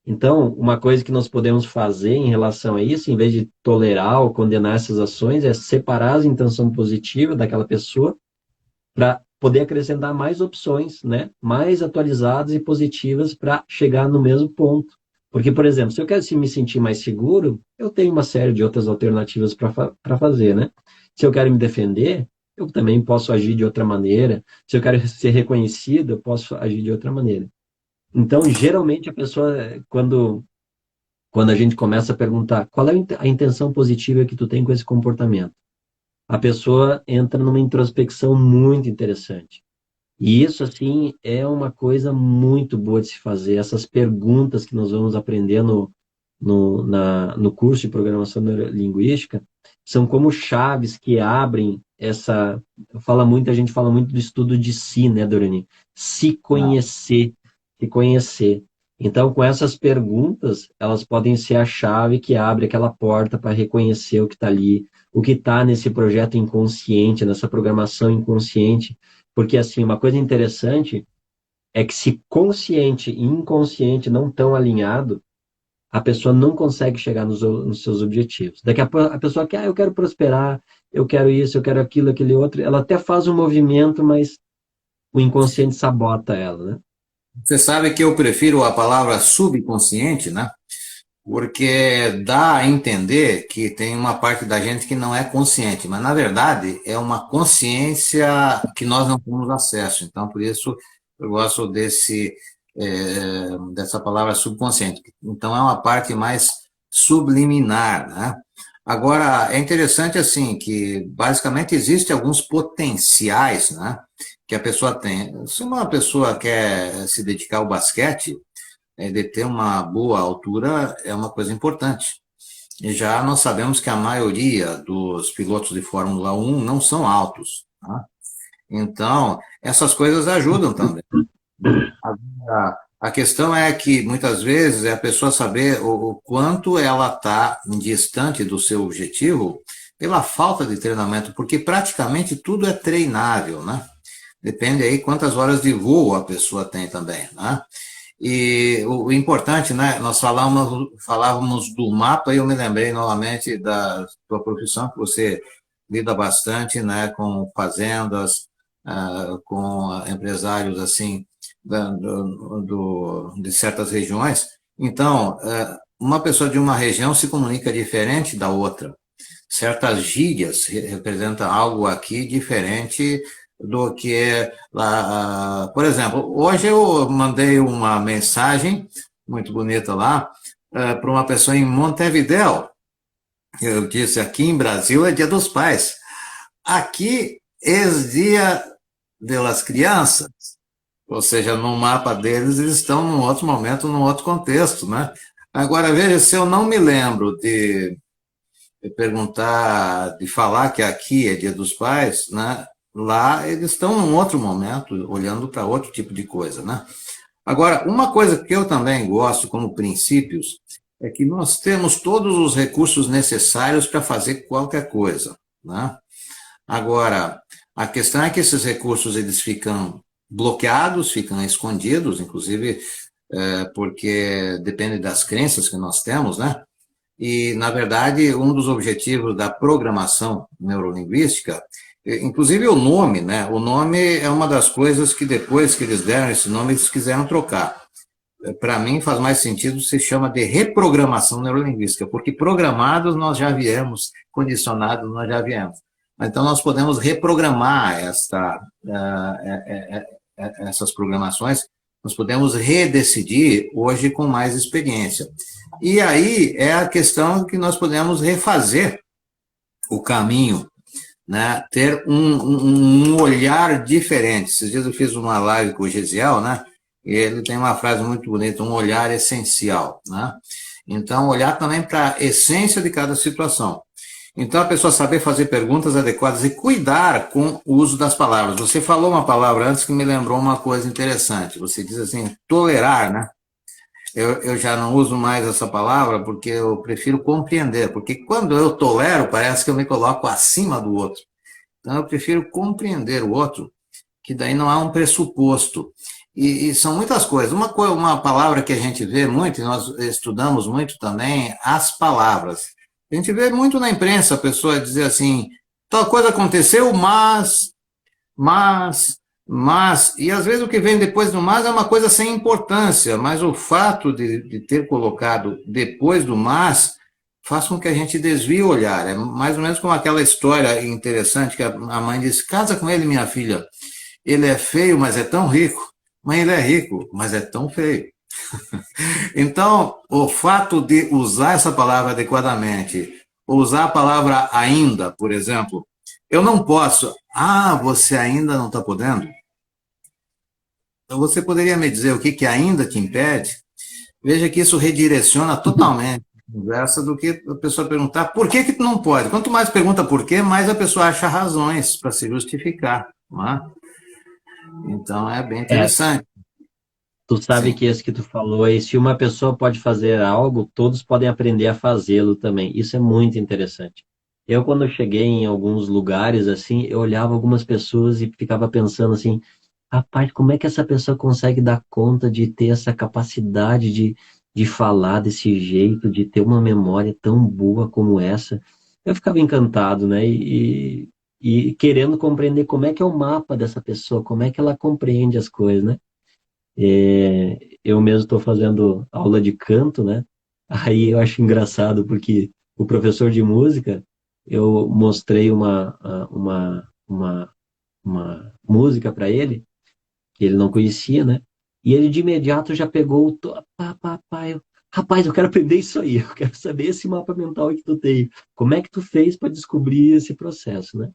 Então, uma coisa que nós podemos fazer em relação a isso, em vez de tolerar ou condenar essas ações, é separar as intenções positivas daquela pessoa para poder acrescentar mais opções, né? Mais atualizadas e positivas para chegar no mesmo ponto. Porque, por exemplo, se eu quero me sentir mais seguro, eu tenho uma série de outras alternativas para fazer, né? Se eu quero me defender, eu também posso agir de outra maneira. Se eu quero ser reconhecido, eu posso agir de outra maneira. Então, geralmente, a pessoa, quando a gente começa a perguntar qual é a intenção positiva que tu tem com esse comportamento, a pessoa entra numa introspecção muito interessante. E isso, assim, é uma coisa muito boa de se fazer. Essas perguntas que nós vamos aprender no curso de programação neurolinguística são como chaves que abrem essa... A gente fala muito do estudo de si, né, Dorani? Se conhecer. Então, com essas perguntas, elas podem ser a chave que abre aquela porta para reconhecer o que está ali, o que está nesse projeto inconsciente, nessa programação inconsciente. Porque, assim, uma coisa interessante é que se consciente e inconsciente não estão alinhados, a pessoa não consegue chegar nos seus objetivos. Daqui a pouco a pessoa quer, eu quero prosperar, eu quero isso, eu quero aquilo, aquele outro. Ela até faz um movimento, mas o inconsciente sabota ela, né? Você sabe que eu prefiro a palavra subconsciente, né? Porque dá a entender que tem uma parte da gente que não é consciente, mas na verdade é uma consciência que nós não temos acesso. Então, por isso eu gosto dessa palavra subconsciente. Então, é uma parte mais subliminar, né? Agora, é interessante assim que basicamente existem alguns potenciais, né, que a pessoa tem. Se uma pessoa quer se dedicar ao basquete, de ter uma boa altura é uma coisa importante. E já nós sabemos que a maioria dos pilotos de Fórmula 1 não são altos, tá? Então, essas coisas ajudam também. Agora, A questão é que, muitas vezes, é a pessoa saber o quanto ela está distante do seu objetivo pela falta de treinamento, porque praticamente tudo é treinável, né? Depende aí quantas horas de voo a pessoa tem também, né? E o importante, né? Nós falávamos do mapa e eu me lembrei novamente da sua profissão, que você lida bastante, né? Com fazendas, com empresários assim de certas regiões. Então, uma pessoa de uma região se comunica diferente da outra. Certas gírias representam algo aqui diferente do que é lá. Por exemplo, hoje eu mandei uma mensagem muito bonita lá para uma pessoa em Montevidéu. Eu disse, aqui em Brasil é Dia dos Pais. Aqui é Dia das Crianças. Ou seja, no mapa deles, eles estão num outro momento, num outro contexto, né? Agora, veja, se eu não me lembro de perguntar, de falar que aqui é Dia dos Pais, né? Lá eles estão num outro momento, olhando para outro tipo de coisa, né? Agora, uma coisa que eu também gosto como princípios é que nós temos todos os recursos necessários para fazer qualquer coisa, né? Agora, a questão é que esses recursos eles ficam bloqueados, ficam escondidos, inclusive porque depende das crenças que nós temos, né? E, na verdade, um dos objetivos da programação neurolinguística, inclusive o nome, né? O nome é uma das coisas que depois que eles deram esse nome, eles quiseram trocar. Para mim, faz mais sentido, se chama de reprogramação neurolinguística, porque programados nós já viemos, condicionados nós já viemos. Então, nós podemos reprogramar essas programações, nós podemos redecidir hoje com mais experiência. E aí é a questão que nós podemos refazer o caminho, né? Ter um olhar diferente. Esses dias eu fiz uma live com o Gesiel, né? E ele tem uma frase muito bonita, um olhar essencial, né? Então, olhar também para a essência de cada situação. Então, a pessoa saber fazer perguntas adequadas e cuidar com o uso das palavras. Você falou uma palavra antes que me lembrou uma coisa interessante. Você diz assim, tolerar, né? Eu já não uso mais essa palavra porque eu prefiro compreender. Porque quando eu tolero, parece que eu me coloco acima do outro. Então, eu prefiro compreender o outro, que daí não há um pressuposto. E são muitas coisas. Uma palavra que a gente vê muito, e nós estudamos muito também, as palavras. A gente vê muito na imprensa a pessoa dizer assim, tal coisa aconteceu, e às vezes o que vem depois do mas é uma coisa sem importância, mas o fato de ter colocado depois do mas faz com que a gente desvie o olhar. É mais ou menos como aquela história interessante que a mãe disse, casa com ele, minha filha, ele é feio, mas é tão rico. Mãe, ele é rico, mas é tão feio. Então, o fato de usar essa palavra adequadamente, usar a palavra ainda, por exemplo, eu não posso. Ah, você ainda não está podendo? Então, você poderia me dizer o que ainda te impede? Veja que isso redireciona totalmente a conversa do que a pessoa perguntar por que tu não pode. Quanto mais pergunta por quê, mais a pessoa acha razões para se justificar. Não é? Então, é bem É, interessante. tu sabe Sim. que esse que tu falou aí, se uma pessoa pode fazer algo, todos podem aprender a fazê-lo também. Isso é muito interessante. Eu, quando eu cheguei em alguns lugares, assim, eu olhava algumas pessoas e ficava pensando assim, rapaz, como é que essa pessoa consegue dar conta de ter essa capacidade de falar desse jeito, de ter uma memória tão boa como essa? Eu ficava encantado, né? E querendo compreender como é que é o mapa dessa pessoa, como é que ela compreende as coisas, né? Eu mesmo estou fazendo aula de canto, né? Aí eu acho engraçado porque o professor de música, eu mostrei uma música para ele, que ele não conhecia, né? E ele de imediato já pegou rapaz, eu quero aprender isso aí, eu quero saber esse mapa mental que tu tem. Como é que tu fez para descobrir esse processo, né?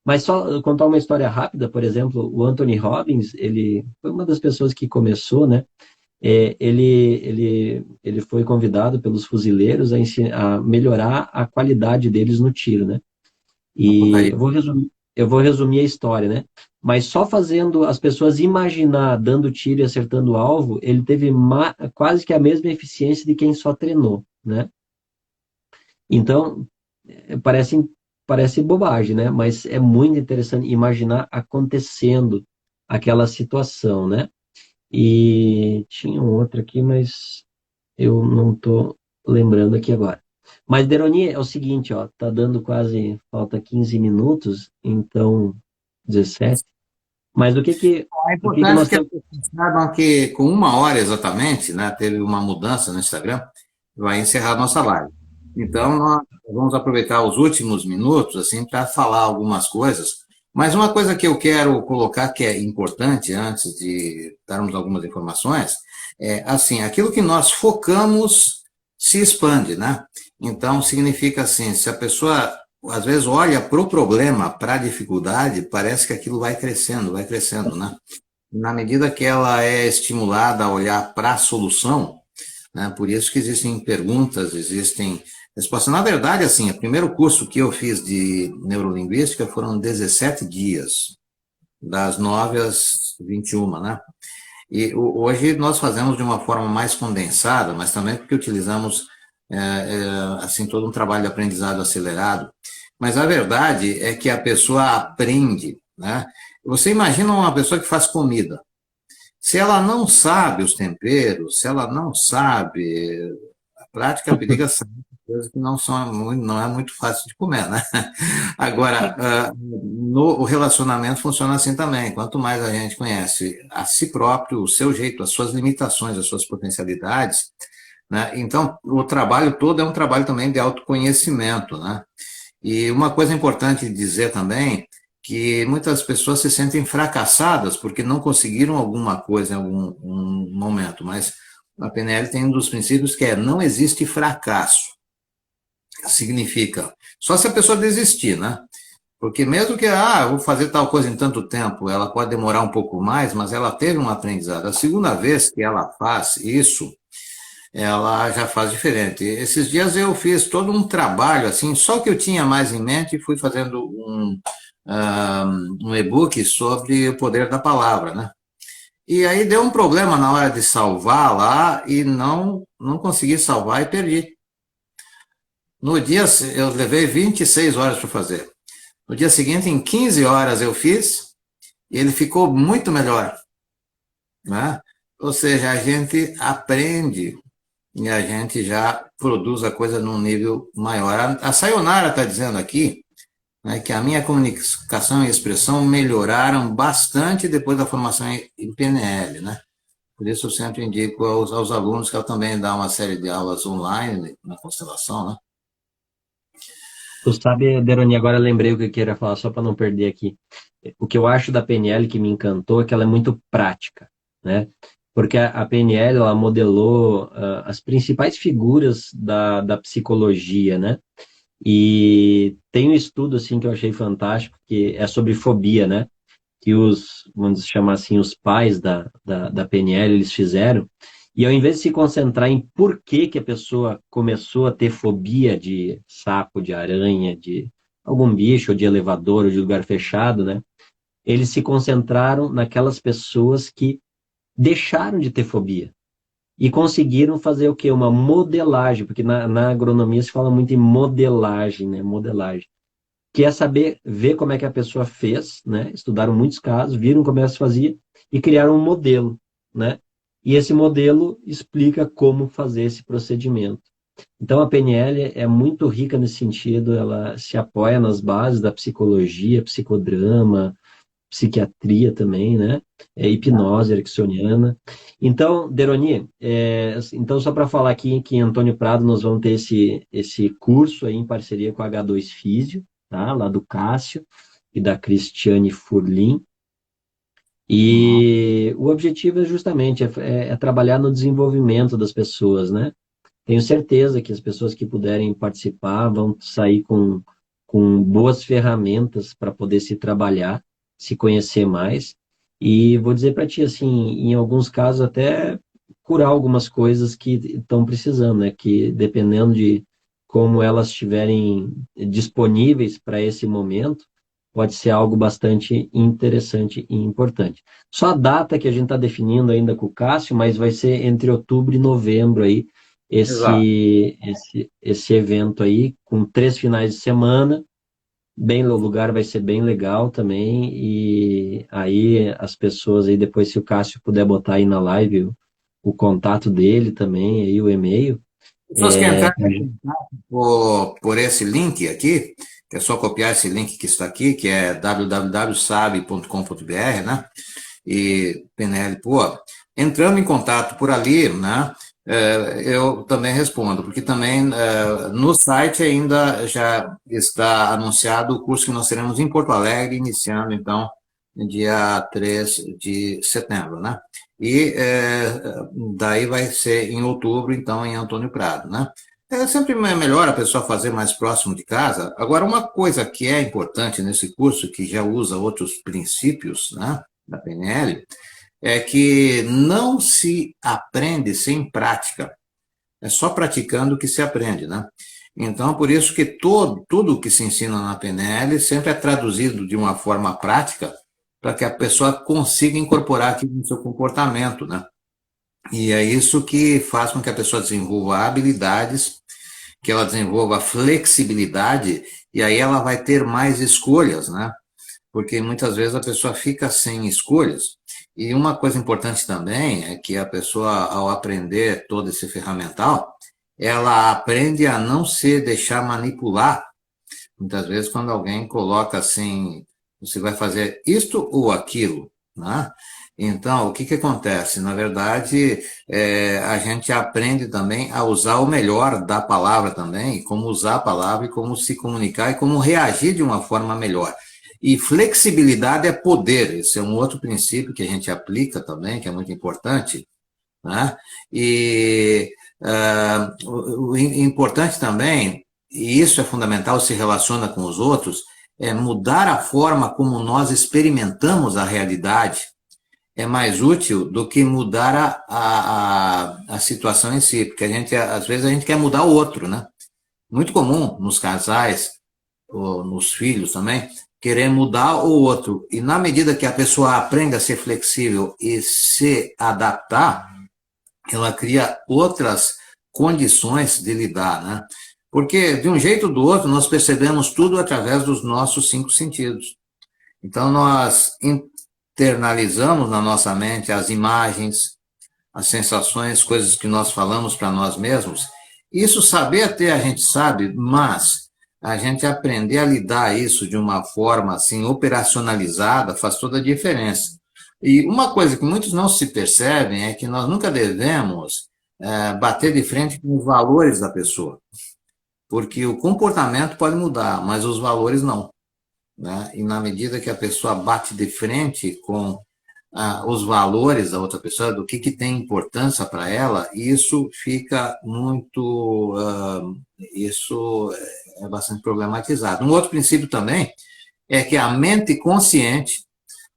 Mas só contar uma história rápida, por exemplo, o Anthony Robbins, ele foi uma das pessoas que começou, né? Ele foi convidado pelos fuzileiros a melhorar a qualidade deles no tiro, né? E Pontaria. eu vou resumir a história, né? mas só fazendo as pessoas imaginar dando tiro e acertando o alvo, ele teve quase que a mesma eficiência de quem só treinou, né? Então, parece bobagem, né? Mas é muito interessante imaginar acontecendo aquela situação, né? E tinha um outro aqui, mas eu não estou lembrando aqui agora. Mas, Deroni, é o seguinte, ó, tá dando quase, falta 15 minutos, então 17. Mas É o que que importante nós que as temos? pessoas saibam que com 1 hora exatamente, né, teve uma mudança no Instagram, vai encerrar a nossa live. Então, nós vamos aproveitar os últimos minutos assim para falar algumas coisas. Mas uma coisa que eu quero colocar que é importante antes de darmos algumas informações é assim, aquilo que nós focamos se expande, né? Então, significa assim, se a pessoa às vezes olha para o problema, para a dificuldade, parece que aquilo vai crescendo, né? Na medida que ela é estimulada a olhar para a solução, né, por isso que existem perguntas, existem respostas. Na verdade, assim, o primeiro curso que eu fiz de neurolinguística foram 17 dias, das 9 às 21, né? E hoje nós fazemos de uma forma mais condensada, mas também porque utilizamos assim todo um trabalho de aprendizado acelerado. Mas a verdade é que a pessoa aprende, né? Você imagina uma pessoa que faz comida. Se ela não sabe os temperos, se ela não sabe, a prática periga ser coisas que não é muito fácil de comer, né? Agora, o relacionamento funciona assim também. Quanto mais a gente conhece a si próprio, o seu jeito, as suas limitações, as suas potencialidades, né? Então, o trabalho todo é um trabalho também de autoconhecimento, né? E uma coisa importante dizer também, que muitas pessoas se sentem fracassadas porque não conseguiram alguma coisa em algum um momento, mas a PNL tem um dos princípios que é não existe fracasso. Significa, só se a pessoa desistir, né? Porque mesmo que, eu vou fazer tal coisa em tanto tempo, ela pode demorar um pouco mais, mas ela teve um aprendizado. A segunda vez que ela faz isso, ela já faz diferente. Esses dias eu fiz todo um trabalho, assim, só que eu tinha mais em mente e fui fazendo um e-book sobre o poder da palavra, né? E aí deu um problema na hora de salvar lá e não consegui salvar e perdi. No dia, eu levei 26 horas para fazer. No dia seguinte, em 15 horas eu fiz e ele ficou muito melhor, né? Ou seja, a gente aprende e a gente já produz a coisa num nível maior. A Sayonara está dizendo aqui, né, que a minha comunicação e expressão melhoraram bastante depois da formação em PNL, né? Por isso eu sempre indico aos alunos que eu também dá uma série de aulas online na constelação, né? Tu sabe, Deroni, agora eu lembrei o que eu queria falar, só para não perder aqui. O que eu acho da PNL que me encantou é que ela é muito prática, né? Porque a PNL, ela modelou as principais figuras da psicologia, né? E tem um estudo, assim, que eu achei fantástico, que é sobre fobia, né? Que vamos chamar assim, os pais da PNL, eles fizeram, e ao invés de se concentrar em por que que a pessoa começou a ter fobia de sapo, de aranha, de algum bicho, ou de elevador, ou de lugar fechado, né? Eles se concentraram naquelas pessoas que deixaram de ter fobia. E conseguiram fazer o quê? Uma modelagem, porque na agronomia se fala muito em modelagem, né? Modelagem. Que é saber ver como é que a pessoa fez, né? Estudaram muitos casos, viram como ela se fazia e criaram um modelo, né? E esse modelo explica como fazer esse procedimento. Então, a PNL é muito rica nesse sentido, ela se apoia nas bases da psicologia, psicodrama, psiquiatria também, né? Hipnose ericksoniana. Então, Deroni, então só para falar aqui que em Antônio Prado nós vamos ter esse curso aí em parceria com a H2 Físio, tá? Lá do Cássio e da Cristiane Furlim. E o objetivo é justamente trabalhar no desenvolvimento das pessoas, né? Tenho certeza que as pessoas que puderem participar vão sair com boas ferramentas para poder se trabalhar, se conhecer mais. E vou dizer para ti, assim, em alguns casos até curar algumas coisas que estão precisando, né? Que dependendo de como elas estiverem disponíveis para esse momento, pode ser algo bastante interessante e importante. Só a data que a gente está definindo ainda com o Cássio, mas vai ser entre outubro e novembro aí, Exato. esse evento aí, com 3 finais de semana. Bem, o lugar vai ser bem legal também, e aí as pessoas aí, depois se o Cássio puder botar aí na live o contato dele também, aí o e-mail. Pessoas que entrarem por esse link aqui, que é só copiar esse link que está aqui, que é www.sabe.com.br, né? E PNL, pô, entrando em contato por ali, né? Eu também respondo, porque também no site ainda já está anunciado o curso que nós teremos em Porto Alegre, iniciando então dia 3 de setembro, né? E daí vai ser em outubro, então, em Antônio Prado, né? É sempre melhor a pessoa fazer mais próximo de casa. Agora, uma coisa que é importante nesse curso, que já usa outros princípios, né, da PNL, é que não se aprende sem prática. É só praticando que se aprende, né? Então, por isso que tudo que se ensina na PNL sempre é traduzido de uma forma prática para que a pessoa consiga incorporar aquilo no seu comportamento, né? E é isso que faz com que a pessoa desenvolva habilidades, que ela desenvolva flexibilidade, e aí ela vai ter mais escolhas, né? Porque muitas vezes a pessoa fica sem escolhas. E uma coisa importante também é que a pessoa, ao aprender todo esse ferramental, ela aprende a não se deixar manipular. Muitas vezes, quando alguém coloca assim, você vai fazer isto ou aquilo, né? Então, o que que acontece? Na verdade, a gente aprende também a usar o melhor da palavra também, como usar a palavra e como se comunicar e como reagir de uma forma melhor. E flexibilidade é poder, esse é um outro princípio que a gente aplica também, que é muito importante, né? E o importante também, e isso é fundamental, se relaciona com os outros, é mudar a forma como nós experimentamos a realidade. É mais útil do que mudar a situação em si, porque a gente, às vezes, a gente quer mudar o outro, né? Muito comum nos casais, ou nos filhos também, querer mudar o outro. E na medida que a pessoa aprende a ser flexível e se adaptar, ela cria outras condições de lidar, né? Porque, de um jeito ou do outro, nós percebemos tudo através dos nossos 5 sentidos. Então, nós internalizamos na nossa mente as imagens, as sensações, coisas que nós falamos para nós mesmos. Isso saber até a gente sabe, mas a gente aprender a lidar isso de uma forma assim operacionalizada faz toda a diferença. E uma coisa que muitos não se percebem é que nós nunca devemos bater de frente com os valores da pessoa, porque o comportamento pode mudar, mas os valores não, né? E na medida que a pessoa bate de frente com os valores da outra pessoa, do que tem importância para ela, isso fica muito, isso é bastante problematizado. Um outro princípio também é que a mente consciente,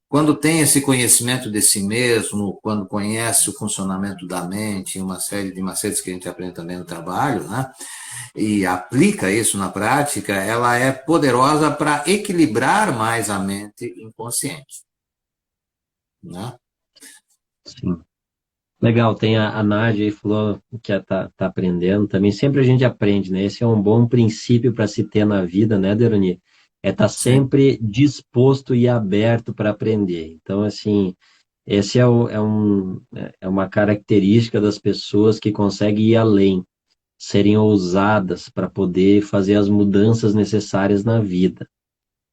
quando tem esse conhecimento de si mesmo, quando conhece o funcionamento da mente, uma série de macetes que a gente aprende também no trabalho, né? E aplica isso na prática, ela é poderosa para equilibrar mais a mente inconsciente, né? Sim. Legal, tem a Nádia aí falou que tá aprendendo também. Sempre a gente aprende, né? Esse é um bom princípio para se ter na vida, né, Deroni? É estar Sim. sempre disposto e aberto para aprender. Então, assim, esse é uma característica das pessoas que conseguem ir além, serem ousadas para poder fazer as mudanças necessárias na vida.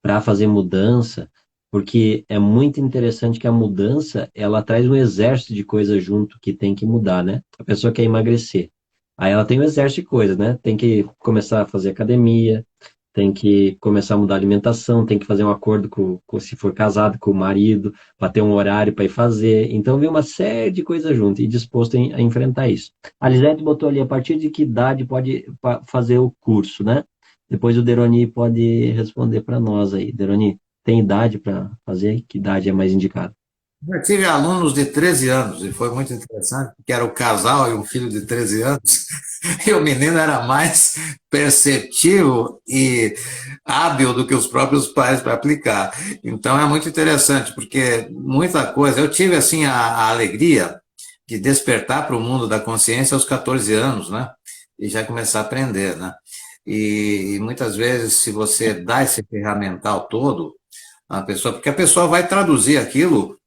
Para fazer mudança, porque é muito interessante que a mudança, ela traz um exército de coisas junto que tem que mudar, né? A pessoa quer emagrecer. Aí ela tem um exército de coisas, né? Tem que começar a fazer academia, tem que começar a mudar a alimentação, tem que fazer um acordo se for casado, com o marido, para ter um horário para ir fazer. Então, vem uma série de coisas junto e disposto a enfrentar isso. A Lisete botou ali, a partir de que idade pode fazer o curso, né? Depois o Deroni pode responder para nós aí. Deroni, tem idade para fazer? Que idade é mais indicada? Eu tive alunos de 13 anos e foi muito interessante, porque era o casal e um filho de 13 anos, e o menino era mais perceptivo e hábil do que os próprios pais para aplicar. Então é muito interessante, porque muita coisa. Eu tive assim a alegria de despertar para o mundo da consciência aos 14 anos, né? E já começar a aprender, né? E muitas vezes, se você dá esse ferramental todo, a pessoa, porque a pessoa vai traduzir aquilo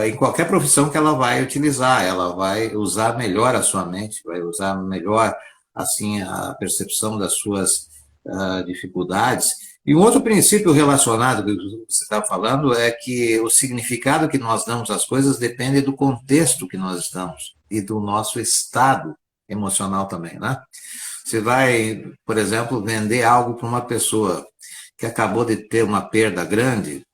em qualquer profissão que ela vai utilizar, ela vai usar melhor a sua mente, vai usar melhor assim a percepção das suas dificuldades. E um outro princípio relacionado que você está falando é que o significado que nós damos às coisas depende do contexto que nós estamos e do nosso estado emocional também, né? Você vai, por exemplo, vender algo para uma pessoa que acabou de ter uma perda grande,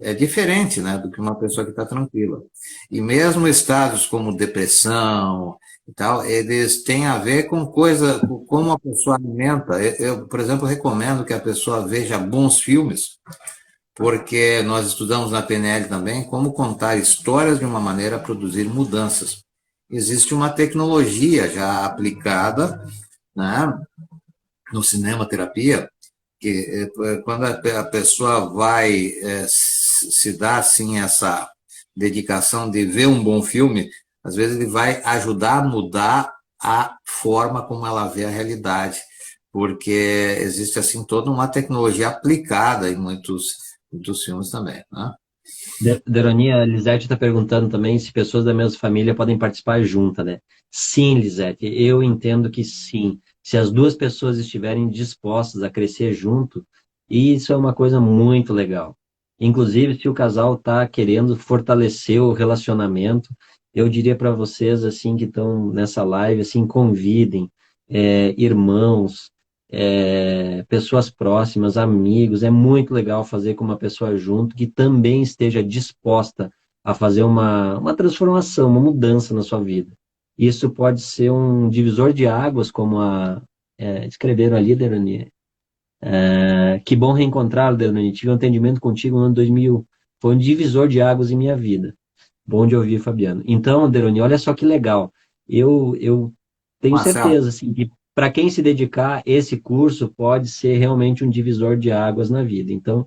é diferente, né, do que uma pessoa que está tranquila. E mesmo estados como depressão e tal, eles têm a ver com coisa, com como a pessoa alimenta. Eu, por exemplo, recomendo que a pessoa veja bons filmes, porque nós estudamos na PNL também como contar histórias de uma maneira a produzir mudanças. Existe uma tecnologia já aplicada, né, no cinema terapia, que quando a pessoa vai se dar assim essa dedicação de ver um bom filme, às vezes ele vai ajudar a mudar a forma como ela vê a realidade, porque existe assim toda uma tecnologia aplicada em muitos filmes também, né? Deroni, a Lisete está perguntando também se pessoas da mesma família podem participar juntas, né? Sim, Lisete, eu entendo que sim. Se as duas pessoas estiverem dispostas a crescer junto, isso é uma coisa muito legal. Inclusive, se o casal está querendo fortalecer o relacionamento, eu diria para vocês assim que estão nessa live, assim, convidem irmãos, pessoas próximas, amigos. É muito legal fazer com uma pessoa junto que também esteja disposta a fazer uma transformação, uma mudança na sua vida. Isso pode ser um divisor de águas, como escreveram ali, Deroni. Que bom reencontrá-lo, Deroni. Tive um atendimento contigo no ano 2000. Foi um divisor de águas em minha vida. Bom de ouvir, Fabiano. Então, Deroni, olha só que legal. Eu tenho Marcelo, certeza assim, que para quem se dedicar, esse curso pode ser realmente um divisor de águas na vida. Então,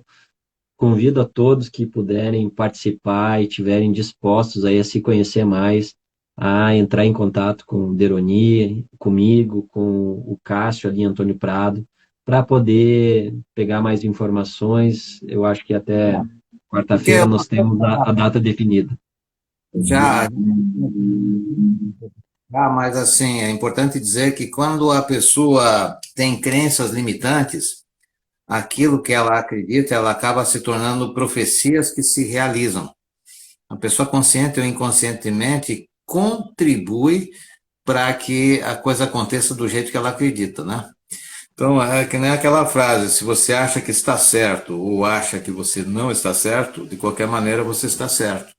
convido a todos que puderem participar e estiverem dispostos aí a se conhecer mais, a entrar em contato com o Deroni, comigo, com o Cássio ali, Antônio Prado, para poder pegar mais informações. Eu acho que até porque quarta-feira nós temos a data definida. já, mas assim, é importante dizer que quando a pessoa tem crenças limitantes, aquilo que ela acredita, ela acaba se tornando profecias que se realizam. A pessoa consciente ou inconscientemente contribui para que a coisa aconteça do jeito que ela acredita, né? Então, é que nem aquela frase, se você acha que está certo ou acha que você não está certo, de qualquer maneira você está certo.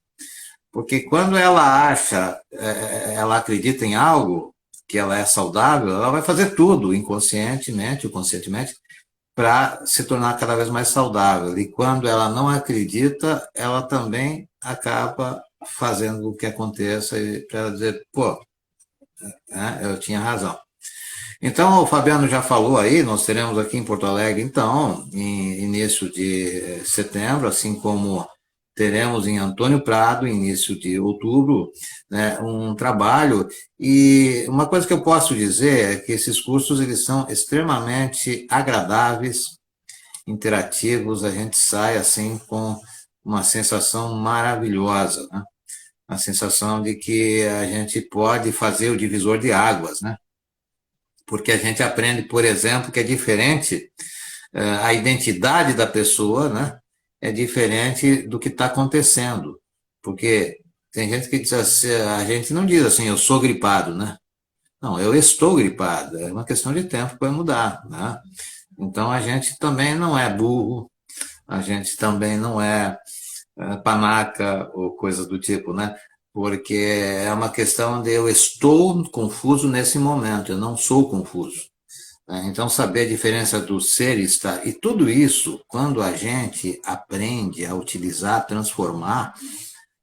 Porque quando ela acha, ela acredita em algo, que ela é saudável, ela vai fazer tudo, inconscientemente ou conscientemente, para se tornar cada vez mais saudável. E quando ela não acredita, ela também acaba fazendo o que aconteça para dizer, pô, né, eu tinha razão. Então, o Fabiano já falou aí, nós teremos aqui em Porto Alegre, então, em início de setembro, assim como teremos em Antônio Prado, início de outubro, né, um trabalho. E uma coisa que eu posso dizer é que esses cursos eles são extremamente agradáveis, interativos, a gente sai assim com uma sensação maravilhosa, né? A sensação de que a gente pode fazer o divisor de águas, né? Porque a gente aprende, por exemplo, que é diferente, a identidade da pessoa, né? É diferente do que está acontecendo. Porque tem gente que diz assim, a gente não diz assim, eu sou gripado, né? Não, eu estou gripado. É uma questão de tempo para mudar, né? Então a gente também não é burro, a gente também não é panaca ou coisa do tipo, né? Porque é uma questão de eu estou confuso nesse momento, eu não sou confuso. né? Então, saber a diferença do ser e estar. E tudo isso, quando a gente aprende a utilizar, transformar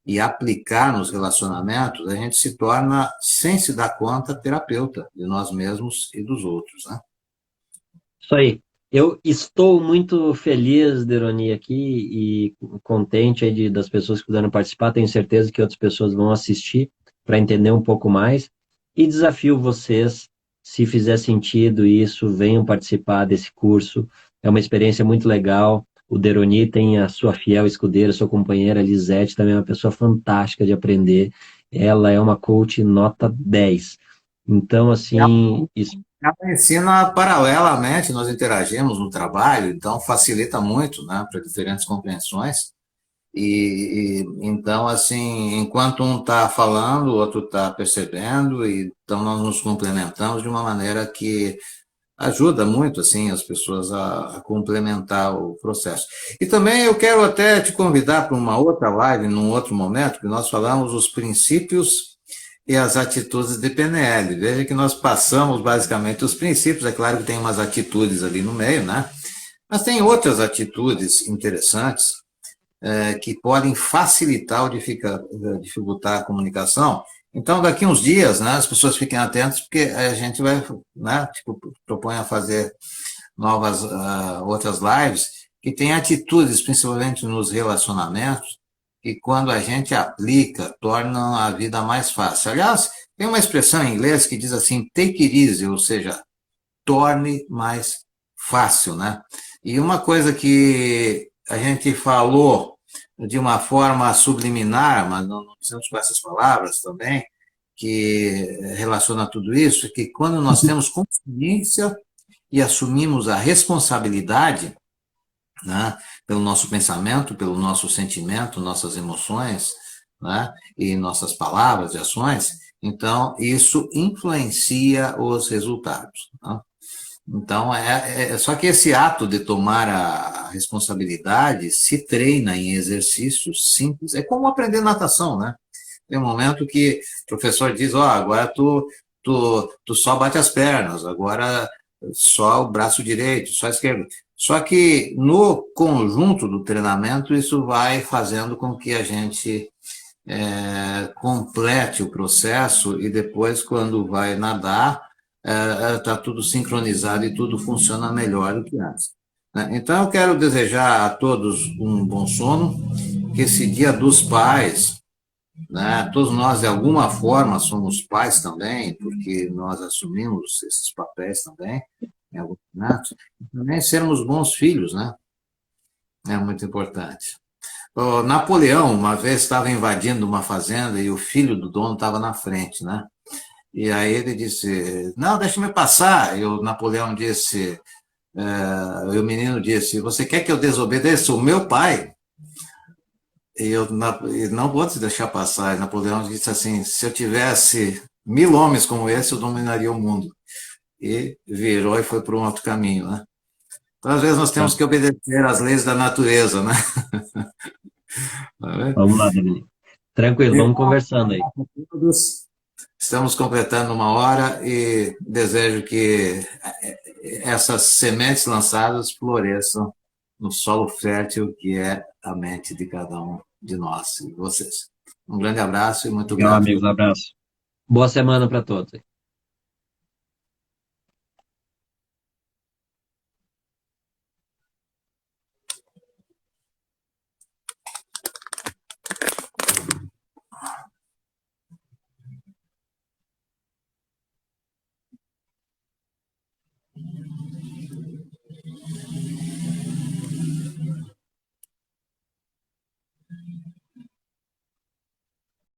e aplicar nos relacionamentos, a gente se torna, sem se dar conta, terapeuta de nós mesmos e dos outros, né? Isso aí. Eu estou muito feliz, Deroni, aqui e contente aí das pessoas que puderam participar. Tenho certeza que outras pessoas vão assistir para entender um pouco mais. E desafio vocês, se fizer sentido isso, venham participar desse curso. É uma experiência muito legal. O Deroni tem a sua fiel escudeira, sua companheira Lisete, também é uma pessoa fantástica de aprender. Ela é uma coach nota 10. Então, assim, Ela ensina paralelamente, nós interagimos no trabalho, então facilita muito, né, para diferentes compreensões. Então, assim, enquanto um está falando, o outro está percebendo, e então nós nos complementamos de uma maneira que ajuda muito, assim, as pessoas a complementar o processo. E também eu quero até te convidar para uma outra live, num outro momento, que nós falamos os princípios e as atitudes de PNL. Veja que nós passamos basicamente os princípios, é claro que tem umas atitudes ali no meio, né? Mas tem outras atitudes interessantes que podem facilitar ou dificultar a comunicação. Então, daqui uns dias, né, as pessoas fiquem atentas, porque a gente vai, né, tipo, propõe a fazer novas, outras lives, que tem atitudes, principalmente nos relacionamentos, que quando a gente aplica, tornam a vida mais fácil. Aliás, tem uma expressão em inglês que diz assim, take it easy, ou seja, torne mais fácil, né? E uma coisa que a gente falou de uma forma subliminar, mas não precisamos com essas palavras também, que relaciona tudo isso, que quando nós temos consciência e assumimos a responsabilidade, né, pelo nosso pensamento, pelo nosso sentimento, nossas emoções, né, e nossas palavras e ações, então isso influencia os resultados. Né? Então, só que esse ato de tomar a responsabilidade se treina em exercícios simples. É como aprender natação, né? Tem um momento que o professor diz, ó, agora tu só bate as pernas, agora só o braço direito, só a esquerda. Só que no conjunto do treinamento, isso vai fazendo com que a gente complete o processo e depois, quando vai nadar, está tudo sincronizado e tudo funciona melhor do que antes. Né? Então, eu quero desejar a todos um bom sono, que esse Dia dos Pais, né, todos nós, de alguma forma, somos pais também, porque nós assumimos esses papéis também, em alguns momentos, e também sermos bons filhos, né? É muito importante. O Napoleão, uma vez, estava invadindo uma fazenda e o filho do dono estava na frente, né? E aí ele disse, não, deixa-me passar. E o Napoleão disse, e o menino disse, você quer que eu desobedeça o meu pai? E eu não vou te deixar passar. E Napoleão disse assim, se eu tivesse 1000 homens como esse, eu dominaria o mundo. E virou e foi para um outro caminho, né? Então, às vezes, nós tá. temos que obedecer às leis da natureza, né? Vamos lá, Deroni. Tranquilo, vamos conversando aí. Estamos completando 1 hora e desejo que essas sementes lançadas floresçam no solo fértil que é a mente de cada um de nós e vocês. Um grande abraço e muito Legal, grato. amigos, abraço. Boa semana para todos.